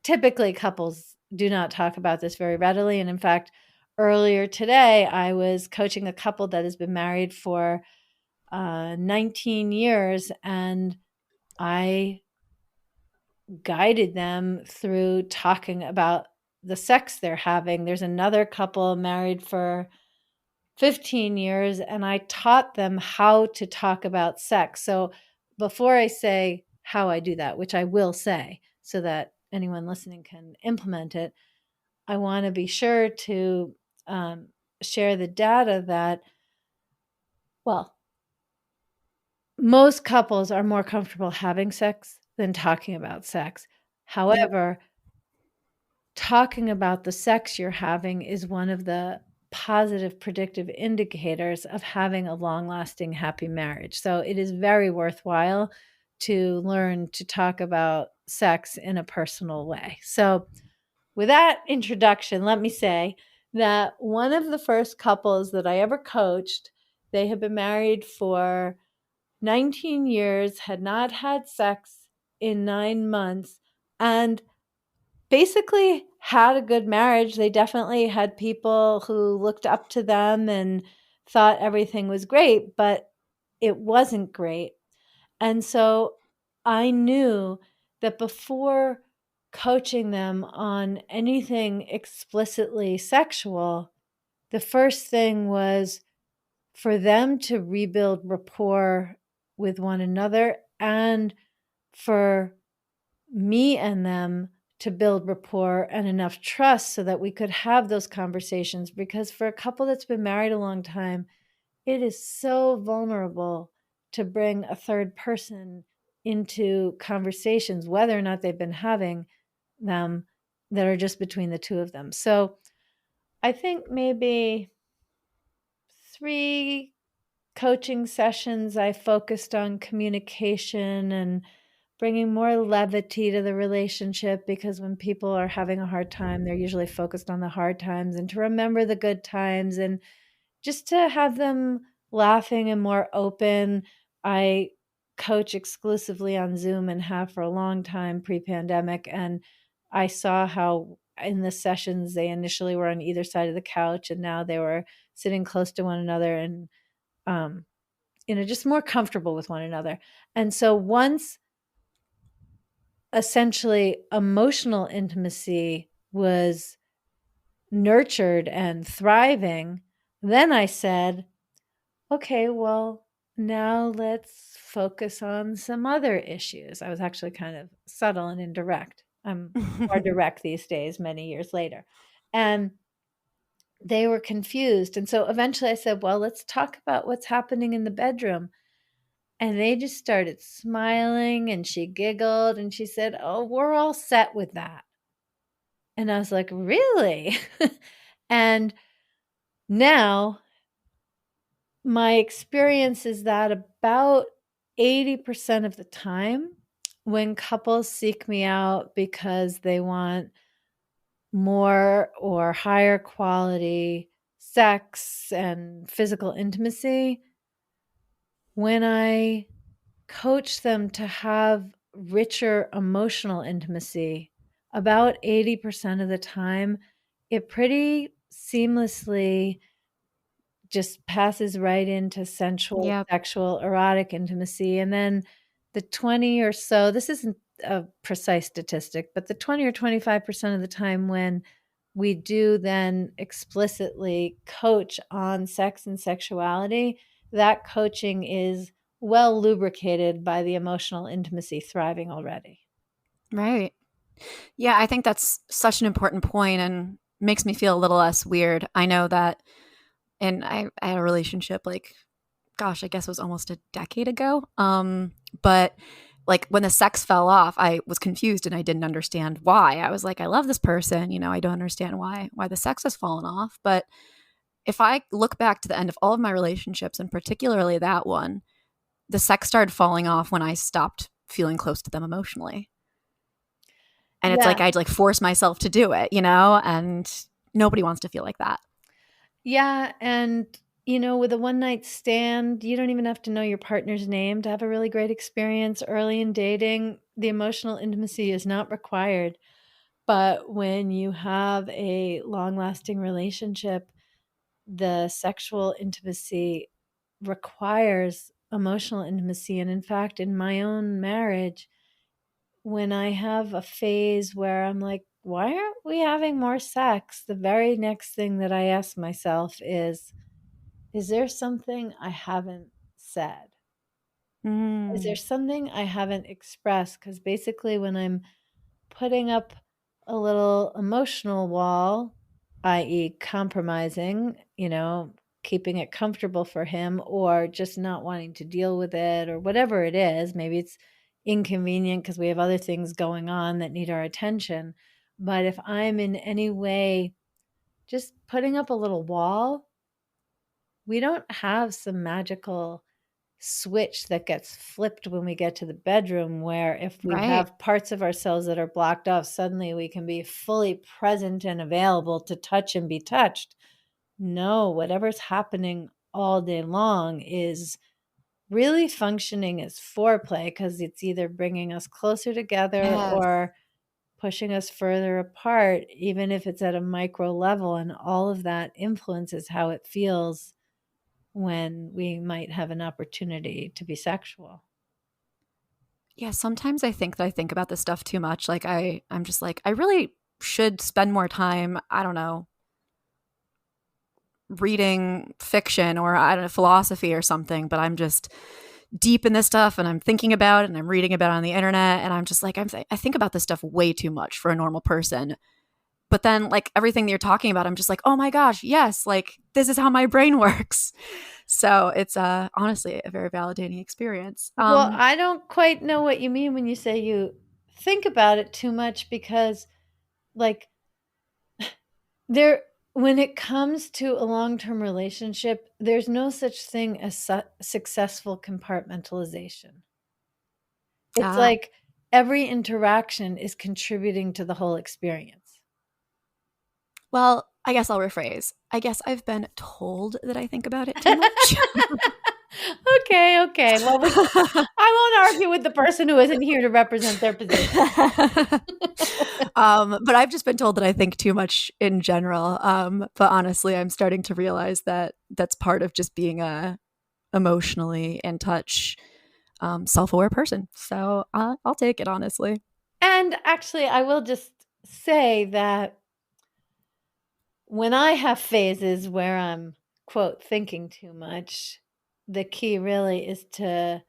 typically couples do not talk about this very readily. And in fact, earlier today, I was coaching a couple that has been married for 19 years, and I guided them through talking about the sex they're having. There's another couple married for 15 years, and I taught them how to talk about sex. So before I say how I do that, which I will say so that anyone listening can implement it, I want to be sure to share the data that, well, most couples are more comfortable having sex than talking about sex. However, talking about the sex you're having is one of the positive predictive indicators of having a long-lasting happy marriage. So it is very worthwhile to learn to talk about sex in a personal way. So with that introduction, let me say that one of the first couples that I ever coached, they had been married for 19 years, had not had sex in 9 months, and basically had a good marriage. They definitely had people who looked up to them and thought everything was great, but it wasn't great. And so I knew that before coaching them on anything explicitly sexual, the first thing was for them to rebuild rapport with one another and for me and them to build rapport and enough trust so that we could have those conversations. Because for a couple that's been married a long time, it is so vulnerable to bring a third person into conversations, whether or not they've been having them, that are just between the two of them. So I think maybe 3 coaching sessions, I focused on communication and bringing more levity to the relationship, because when people are having a hard time, they're usually focused on the hard times, and to remember the good times and just to have them laughing and more open. I coach exclusively on Zoom and have for a long time pre-pandemic. And I saw how in the sessions they initially were on either side of the couch, and now they were sitting close to one another and just more comfortable with one another. And so once essentially emotional intimacy was nurtured and thriving, then I said, okay, well, now let's focus on some other issues. I was actually kind of subtle and indirect. I'm more direct these days, many years later. And they were confused. And so eventually I said, well, let's talk about what's happening in the bedroom. And they just started smiling, and she giggled and she said, oh, we're all set with that. And I was like, really? And now my experience is that about 80% of the time when couples seek me out because they want more or higher quality sex and physical intimacy, when I coach them to have richer emotional intimacy, about 80% of the time, it pretty seamlessly just passes right into sensual, Yep. sexual, erotic intimacy. And then the 20 or so, this isn't a precise statistic, but the 20 or 25% of the time when we do then explicitly coach on sex and sexuality, that coaching is well lubricated by the emotional intimacy thriving already. Right. Yeah, I think that's such an important point and makes me feel a little less weird. I know that, and I had a relationship like, gosh, I guess it was almost a decade ago. But like when the sex fell off, I was confused and I didn't understand why. I was like, I love this person, I don't understand why the sex has fallen off. But if I look back to the end of all of my relationships, and particularly that one, the sex started falling off when I stopped feeling close to them emotionally. And it's like I'd like force myself to do it, and nobody wants to feel like that. Yeah. And, with a one night stand, you don't even have to know your partner's name to have a really great experience early in dating. The emotional intimacy is not required. But when you have a long lasting relationship, the sexual intimacy requires emotional intimacy. And in fact, in my own marriage, when I have a phase where I'm like, why aren't we having more sex? The very next thing that I ask myself is there something I haven't said? Is there something I haven't expressed? Because basically, when I'm putting up a little emotional wall, i.e., compromising, keeping it comfortable for him, or just not wanting to deal with it, or whatever it is. Maybe it's inconvenient because we have other things going on that need our attention. But if I'm in any way just putting up a little wall, we don't have some magical switch that gets flipped when we get to the bedroom, where if we have parts of ourselves that are blocked off, suddenly we can be fully present and available to touch and be touched. No, whatever's happening all day long is really functioning as foreplay, because it's either bringing us closer together or pushing us further apart, even if it's at a micro level. And all of that influences how it feels when we might have an opportunity to be sexual. Yeah, sometimes I think that I think about this stuff too much. Like I'm just like, I really should spend more time, I don't know, reading fiction or I don't know, philosophy or something, but I'm just deep in this stuff and I'm thinking about it and I'm reading about it on the internet, and I'm just like, I think about this stuff way too much for a normal person. But then like everything that you're talking about, I'm just like, oh my gosh, yes, like this is how my brain works. So it's honestly a very validating experience. Well, I don't quite know what you mean when you say you think about it too much, because like when it comes to a long-term relationship, there's no such thing as successful compartmentalization. It's like every interaction is contributing to the whole experience. Well, I guess I'll rephrase. I guess I've been told that I think about it too much. Okay. Well, I won't argue with the person who isn't here to represent their position. But I've just been told that I think too much in general. But honestly, I'm starting to realize that that's part of just being a emotionally in touch, self-aware person. So I'll take it, honestly. And actually, I will just say that when I have phases where I'm, quote, thinking too much, the key really is to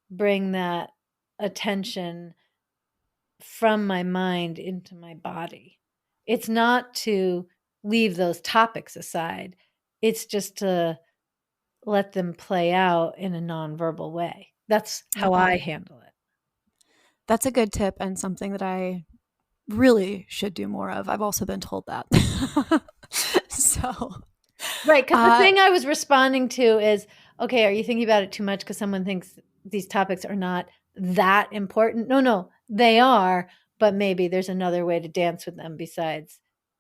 bring that attention from my mind into my body. It's not to leave those topics aside. It's just to let them play out in a nonverbal way. That's how Yeah. I handle it. That's a good tip and something that I really should do more of. I've also been told that. So, Right, because the thing I was responding to is, okay, are you thinking about it too much because someone thinks these topics are not that important? No, they are, but maybe there's another way to dance with them besides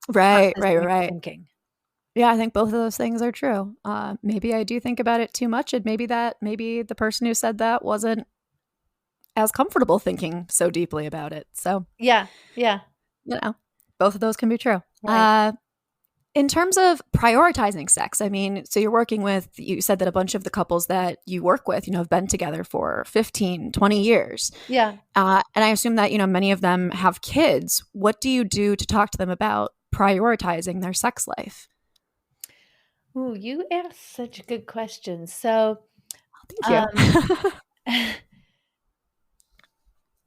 right. processing or thinking. Yeah, I think both of those things are true. Maybe I do think about it too much, and maybe the person who said that wasn't as comfortable thinking so deeply about it. So, Yeah, both of those can be true. right. In terms of prioritizing sex, I mean, so you said that a bunch of the couples that you work with, have been together for 15, 20 years. Yeah. And I assume that, many of them have kids. What do you do to talk to them about prioritizing their sex life? Ooh, you asked such a good question. So, Thank you.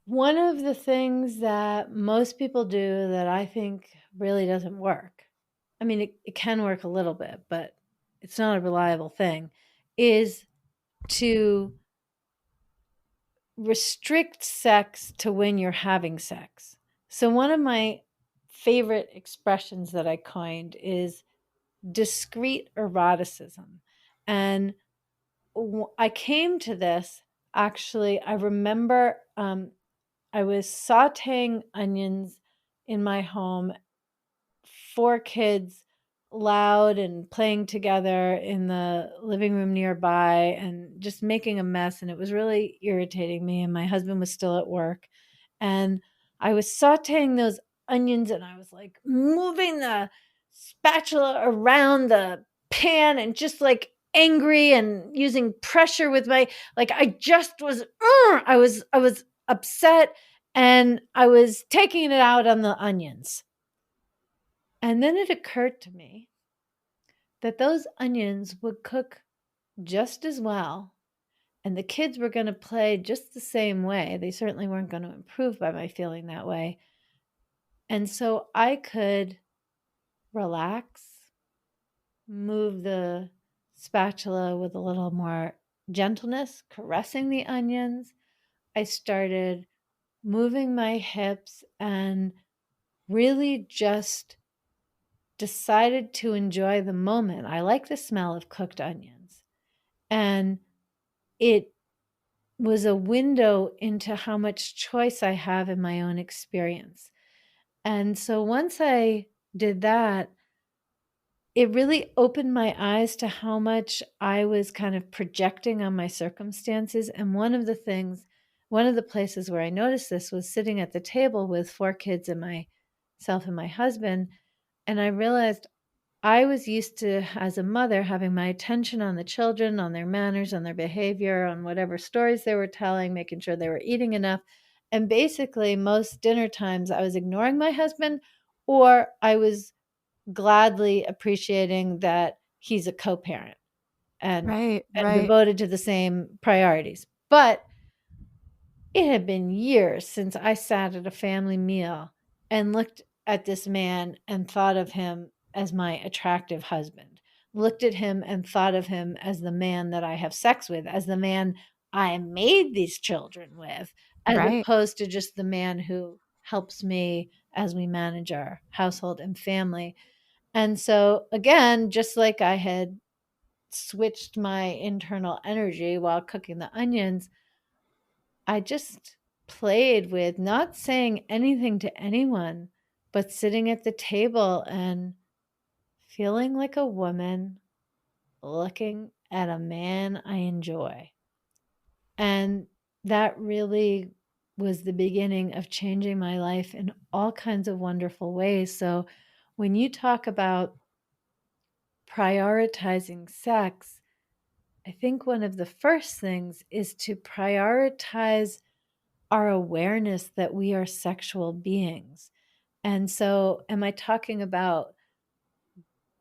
one of the things that most people do that I think really doesn't work, I mean, it can work a little bit, but it's not a reliable thing, is to restrict sex to when you're having sex. So, one of my favorite expressions that I coined is discrete eroticism. And I came to this actually, I remember I was sauteing onions in my home, 4 kids loud and playing together in the living room nearby and just making a mess, and it was really irritating me, and my husband was still at work, and I was sauteing those onions, and I was, like, moving the spatula around the pan and just, like, angry and using pressure with my like, I just was I was upset, and I was taking it out on the onions. And then it occurred to me that those onions would cook just as well, and the kids were going to play just the same way. They certainly weren't going to improve by my feeling that way. And so I could relax, move the spatula with a little more gentleness, caressing the onions. I started moving my hips and really just decided to enjoy the moment. I like the smell of cooked onions. And it was a window into how much choice I have in my own experience. And so once I did that, it really opened my eyes to how much I was kind of projecting on my circumstances. And one of the places where I noticed this was sitting at the table with 4 kids and myself and my husband. And I realized I was used to, as a mother, having my attention on the children, on their manners, on their behavior, on whatever stories they were telling, making sure they were eating enough. And basically, most dinner times, I was ignoring my husband, or I was gladly appreciating that he's a co-parent and Right. devoted to the same priorities. But it had been years since I sat at a family meal and looked at this man and thought of him as my attractive husband, looked at him and thought of him as the man that I have sex with, as the man I made these children with, as Right. opposed to just the man who helps me as we manage our household and family. And so, again, just like I had switched my internal energy while cooking the onions, I just played with not saying anything to anyone, but sitting at the table and feeling like a woman, looking at a man I enjoy. And that really was the beginning of changing my life in all kinds of wonderful ways. So when you talk about prioritizing sex, I think one of the first things is to prioritize our awareness that we are sexual beings. And so, am I talking about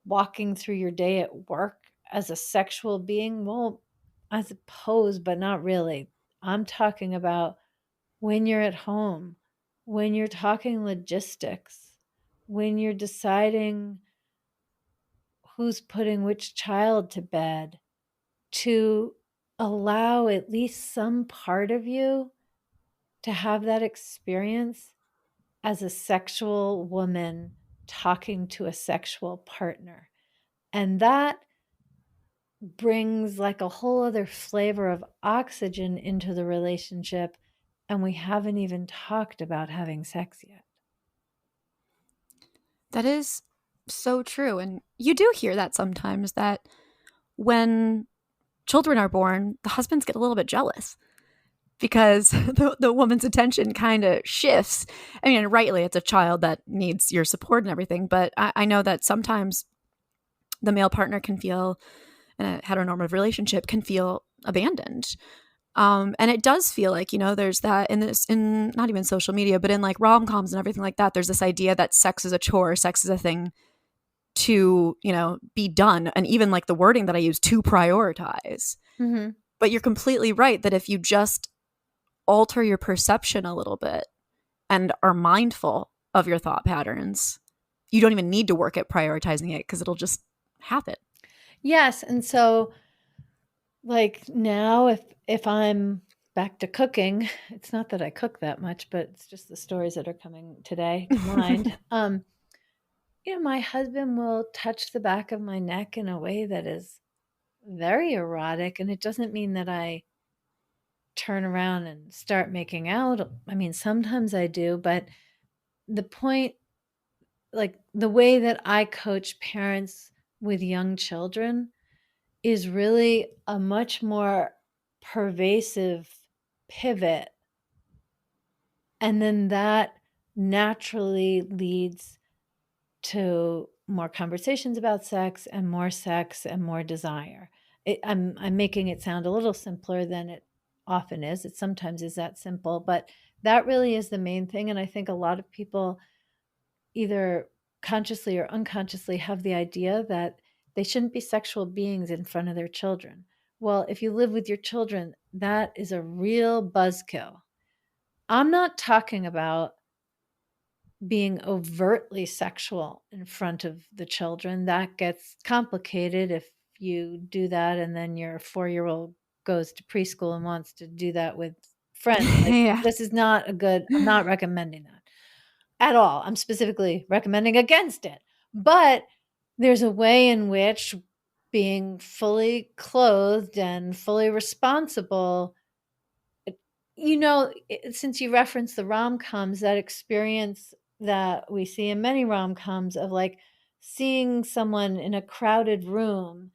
walking through your day at work as a sexual being? Well, I suppose, but not really. I'm talking about when you're at home, when you're talking logistics, when you're deciding who's putting which child to bed, to allow at least some part of you to have that experience as a sexual woman talking to a sexual partner. And that brings like a whole other flavor of oxygen into the relationship. And we haven't even talked about having sex yet. That is so true. And you do hear that sometimes, that when children are born, the husbands get a little bit jealous because the woman's attention kind of shifts. I mean, rightly, it's a child that needs your support and everything. But I know that sometimes the male partner can feel, in a heteronormative relationship, can feel abandoned. And it does feel like, there's that in not even social media, but in like rom-coms and everything like that, there's this idea that sex is a chore, sex is a thing to, be done. And even like the wording that I use, to prioritize. Mm-hmm. But you're completely right that if you just alter your perception a little bit and are mindful of your thought patterns, you don't even need to work at prioritizing it because it'll just happen. Yes. And so like now if I'm back to cooking, it's not that I cook that much, but it's just the stories that are coming today to mind. My husband will touch the back of my neck in a way that is very erotic. And it doesn't mean that I turn around and start making out. I mean, sometimes I do, but the point, like the way that I coach parents with young children, is really a much more pervasive pivot. And then that naturally leads to more conversations about sex and more desire. I'm making it sound a little simpler than it often is. It sometimes is that simple, but that really is the main thing. And I think a lot of people, either consciously or unconsciously, have the idea that they shouldn't be sexual beings in front of their children. Well, if you live with your children, that is a real buzzkill. I'm not talking about being overtly sexual in front of the children. That gets complicated if you do that and then your 4-year-old goes to preschool and wants to do that with friends. Like, Yeah. this is not I'm not recommending that at all. I'm specifically recommending against it. But there's a way in which being fully clothed and fully responsible, since you referenced the rom-coms, that experience that we see in many rom-coms of like seeing someone in a crowded room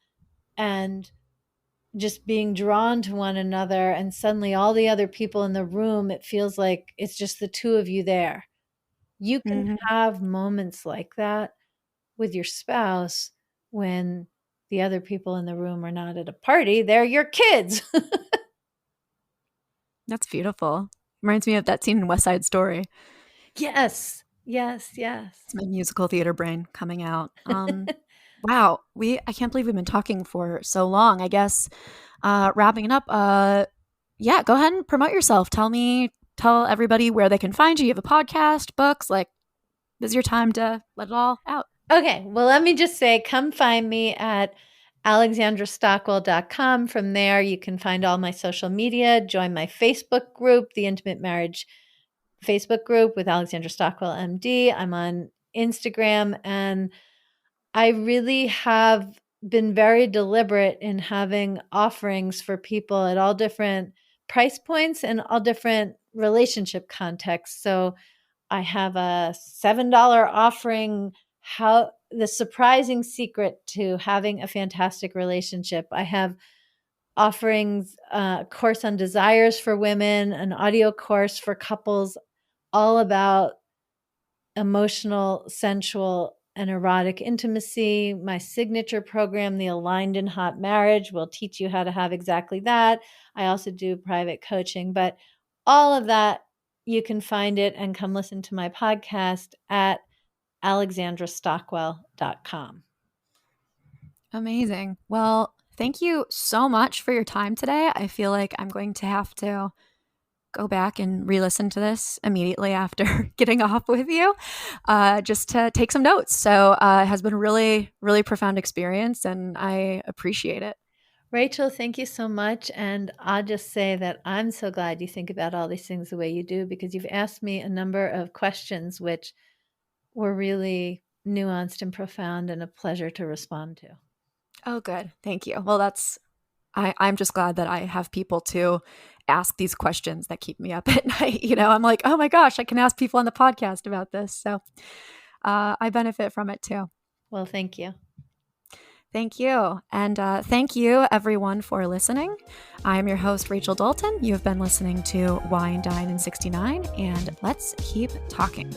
and just being drawn to one another, and suddenly all the other people in the room, it feels like it's just the two of you there. You can have moments like that with your spouse when the other people in the room are not at a party. They're your kids. That's beautiful. Reminds me of that scene in West Side Story. Yes. Yes. It's my musical theater brain coming out. Wow. I can't believe we've been talking for so long. I guess wrapping it up, yeah, go ahead and promote yourself. Tell everybody where they can find you. You have a podcast, books, like, this is your time to let it all out. Okay. Well, let me just say, come find me at alexandrastockwell.com. From there, you can find all my social media, join my Facebook group, the Intimate Marriage Facebook group with Alexandra Stockwell, MD. I'm on Instagram, and I really have been very deliberate in having offerings for people at all different price points and all different relationship contexts. So I have a $7 offering, how the surprising secret to having a fantastic relationship. I have offerings, a course on desires for women, an audio course for couples, all about emotional, sensual, and erotic intimacy. My signature program, the Aligned and Hot Marriage, will teach you how to have exactly that. I also do private coaching, but all of that, you can find it and come listen to my podcast at alexandrastockwell.com. Amazing. Well, thank you so much for your time today. I feel like I'm going to have to go back and re-listen to this immediately after getting off with you, just to take some notes. So it has been a really, really profound experience, and I appreciate it. Rachel, thank you so much. And I'll just say that I'm so glad you think about all these things the way you do, because you've asked me a number of questions which were really nuanced and profound and a pleasure to respond to. Oh, good. Thank you. Well, I'm just glad that I have people to ask these questions that keep me up at night. I'm like, oh my gosh, I can ask people on the podcast about this. So I benefit from it too. Well, thank you. Thank you. And thank you, everyone, for listening. I am your host, Rachel Dalton. You have been listening to Wine, Dine, and 69, and let's keep talking.